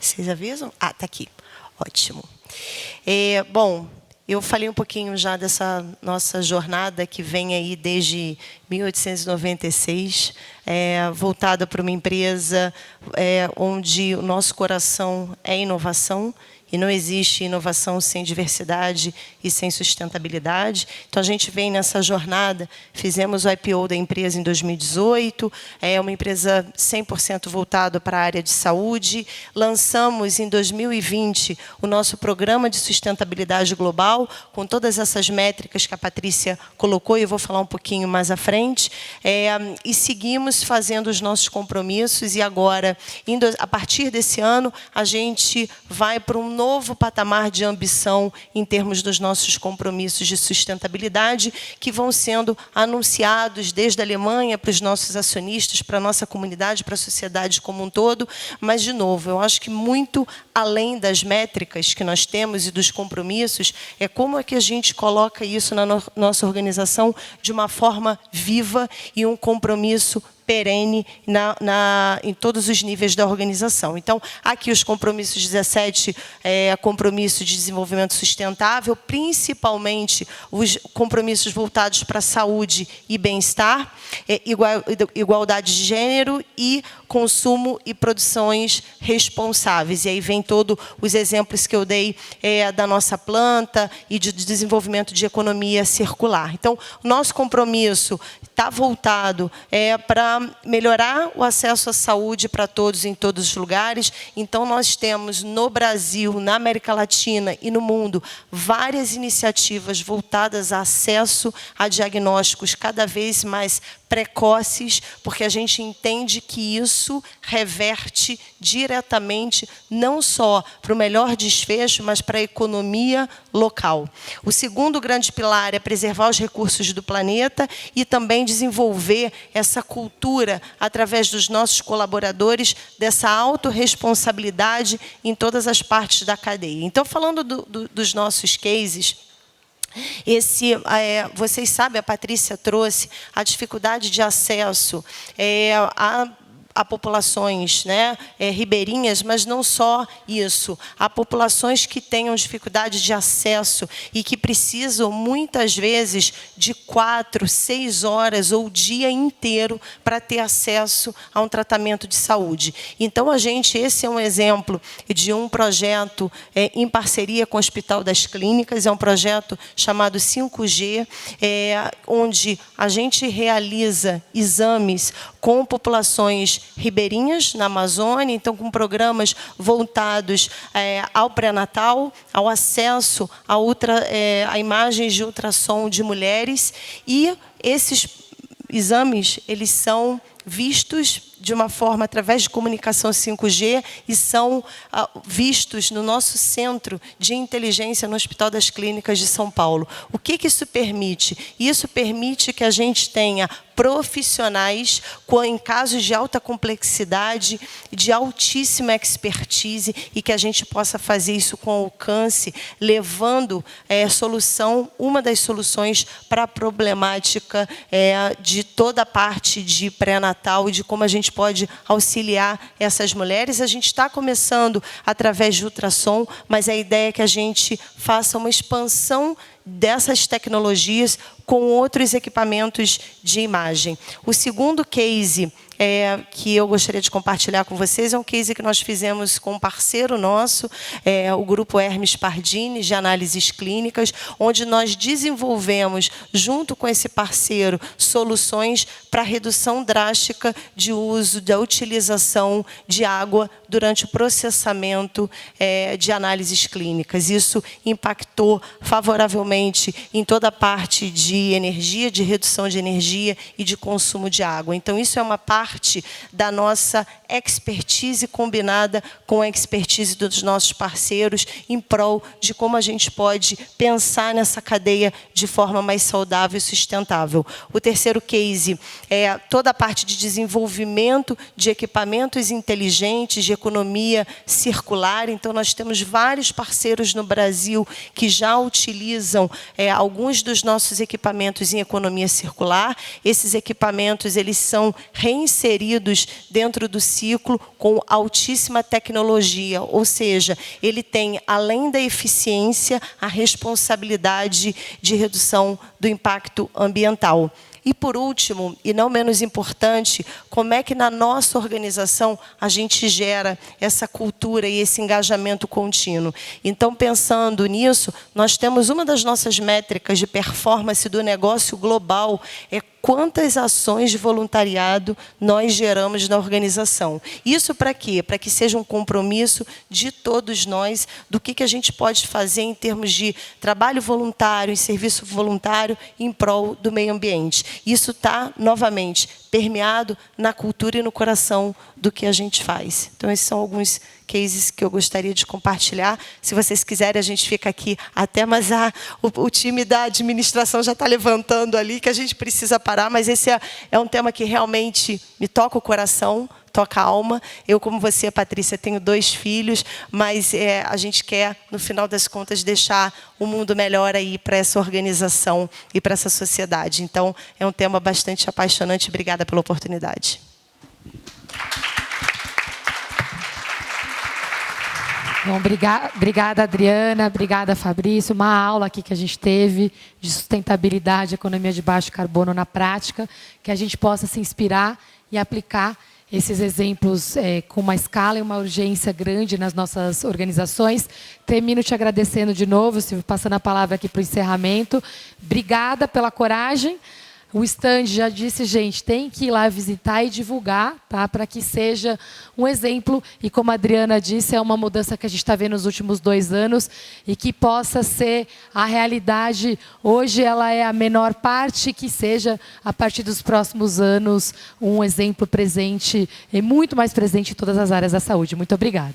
Vocês avisam? Ah, está aqui. Ótimo. Bom, eu falei um pouquinho já dessa nossa jornada que vem aí desde 1896, voltada para uma empresa onde o nosso coração é inovação. E não existe inovação sem diversidade e sem sustentabilidade. Então, a gente vem nessa jornada, fizemos o IPO da empresa em 2018, é uma empresa 100% voltada para a área de saúde. Lançamos, em 2020, o nosso programa de sustentabilidade global, com todas essas métricas que a Patrícia colocou, e eu vou falar um pouquinho mais à frente. E seguimos fazendo os nossos compromissos, e agora, a partir desse ano, a gente vai para um novo patamar de ambição em termos dos nossos compromissos de sustentabilidade, que vão sendo anunciados desde a Alemanha para os nossos acionistas, para a nossa comunidade, para a sociedade como um todo. Mas, de novo, eu acho que muito além das métricas que nós temos e dos compromissos, é como é que a gente coloca isso na nossa organização de uma forma viva e um compromisso perene em todos os níveis da organização. Então, aqui os compromissos 17, compromisso de desenvolvimento sustentável, principalmente os compromissos voltados para a saúde e bem-estar, igualdade de gênero e consumo e produções responsáveis. E aí vem todos os exemplos que eu dei da nossa planta e de desenvolvimento de economia circular. Então, o nosso compromisso está voltado para melhorar o acesso à saúde para todos em todos os lugares. Então, nós temos no Brasil, na América Latina e no mundo, várias iniciativas voltadas a acesso a diagnósticos cada vez mais precoces, porque a gente entende que isso reverte diretamente não só para o melhor desfecho, mas para a economia local. O segundo grande pilar é preservar os recursos do planeta e também desenvolver essa cultura através dos nossos colaboradores, dessa autorresponsabilidade em todas as partes da cadeia. Então, falando dos nossos cases, vocês sabem, a Patrícia trouxe a dificuldade de acesso a populações, né, ribeirinhas, mas não só isso. Há populações que tenham dificuldade de acesso e que precisam, muitas vezes, de 4, 6 horas ou o dia inteiro para ter acesso a um tratamento de saúde. Então, esse é um exemplo de um projeto em parceria com o Hospital das Clínicas, é um projeto chamado 5G, onde a gente realiza exames com populações ribeirinhas na Amazônia, então com programas voltados ao pré-natal, ao acesso a imagens de ultrassom de mulheres, e esses exames, eles são vistos de uma forma através de comunicação 5G e são vistos no nosso centro de inteligência no Hospital das Clínicas de São Paulo. O que isso permite? Isso permite que a gente tenha profissionais em casos de alta complexidade, de altíssima expertise, e que a gente possa fazer isso com alcance, levando uma das soluções para a problemática de toda a parte de pré-natal e de como a gente pode auxiliar essas mulheres. A gente está começando através de ultrassom, mas a ideia é que a gente faça uma expansão dessas tecnologias com outros equipamentos de imagem. O segundo case que eu gostaria de compartilhar com vocês é um case que nós fizemos com um parceiro nosso, o Grupo Hermes Pardini, de análises clínicas, onde nós desenvolvemos, junto com esse parceiro, soluções para redução drástica de uso, da utilização de água durante o processamento de análises clínicas. Isso impactou favoravelmente em toda a parte de energia, de redução de energia e de consumo de água. Então, isso é uma parte da nossa expertise combinada com a expertise dos nossos parceiros em prol de como a gente pode pensar nessa cadeia de forma mais saudável e sustentável. O terceiro case é toda a parte de desenvolvimento de equipamentos inteligentes, de economia circular. Então, nós temos vários parceiros no Brasil que já utilizam alguns dos nossos equipamentos em economia circular. Esses equipamentos, eles são reinseridos dentro do ciclo com altíssima tecnologia, ou seja, ele tem, além da eficiência, a responsabilidade de redução do impacto ambiental. E, por último, e não menos importante, como é que na nossa organização a gente gera essa cultura e esse engajamento contínuo. Então, pensando nisso, nós temos uma das nossas métricas de performance do negócio global, quantas ações de voluntariado nós geramos na organização. Isso para quê? Para que seja um compromisso de todos nós do que a gente pode fazer em termos de trabalho voluntário e serviço voluntário em prol do meio ambiente. Isso está, novamente, permeado na cultura e no coração do que a gente faz. Então, esses são alguns cases que eu gostaria de compartilhar. Se vocês quiserem, a gente fica aqui até, mas o time da administração já está levantando ali, que a gente precisa parar, mas esse é um tema que realmente me toca o coração, toca a alma. Eu, como você, Patrícia, tenho 2 filhos, mas a gente quer, no final das contas, deixar o mundo melhor aí para essa organização e para essa sociedade. Então, é um tema bastante apaixonante. Obrigada pela oportunidade. Bom, obrigada, Adriana, obrigada, Fabrício. Uma aula aqui que a gente teve de sustentabilidade, economia de baixo carbono na prática, que a gente possa se inspirar e aplicar esses exemplos com uma escala e uma urgência grande nas nossas organizações. Termino te agradecendo de novo, Silvio, passando a palavra aqui para o encerramento. Obrigada pela coragem. O stand já disse, gente, tem que ir lá visitar e divulgar, tá? Para que seja um exemplo. E como a Adriana disse, é uma mudança que a gente está vendo nos últimos 2 anos e que possa ser a realidade. Hoje ela é a menor parte, que seja, a partir dos próximos anos, um exemplo presente, e muito mais presente em todas as áreas da saúde. Muito obrigada.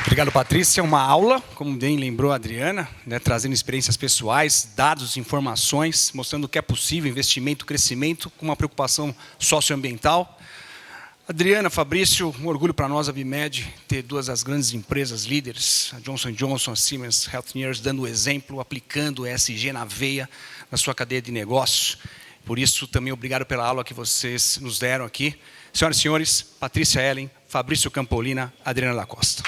Obrigado, Patrícia. Uma aula, como bem lembrou a Adriana, né, trazendo experiências pessoais, dados, informações, mostrando o que é possível, investimento, crescimento, com uma preocupação socioambiental. Adriana, Fabrício, um orgulho para nós, a Abimed, ter duas das grandes empresas líderes, a Johnson & Johnson, a Siemens Healthineers, dando o exemplo, aplicando o ESG na veia, na sua cadeia de negócio. Por isso, também obrigado pela aula que vocês nos deram aqui. Senhoras e senhores, Patrícia Ellen, Fabrício Campolina, Adriana da Costa.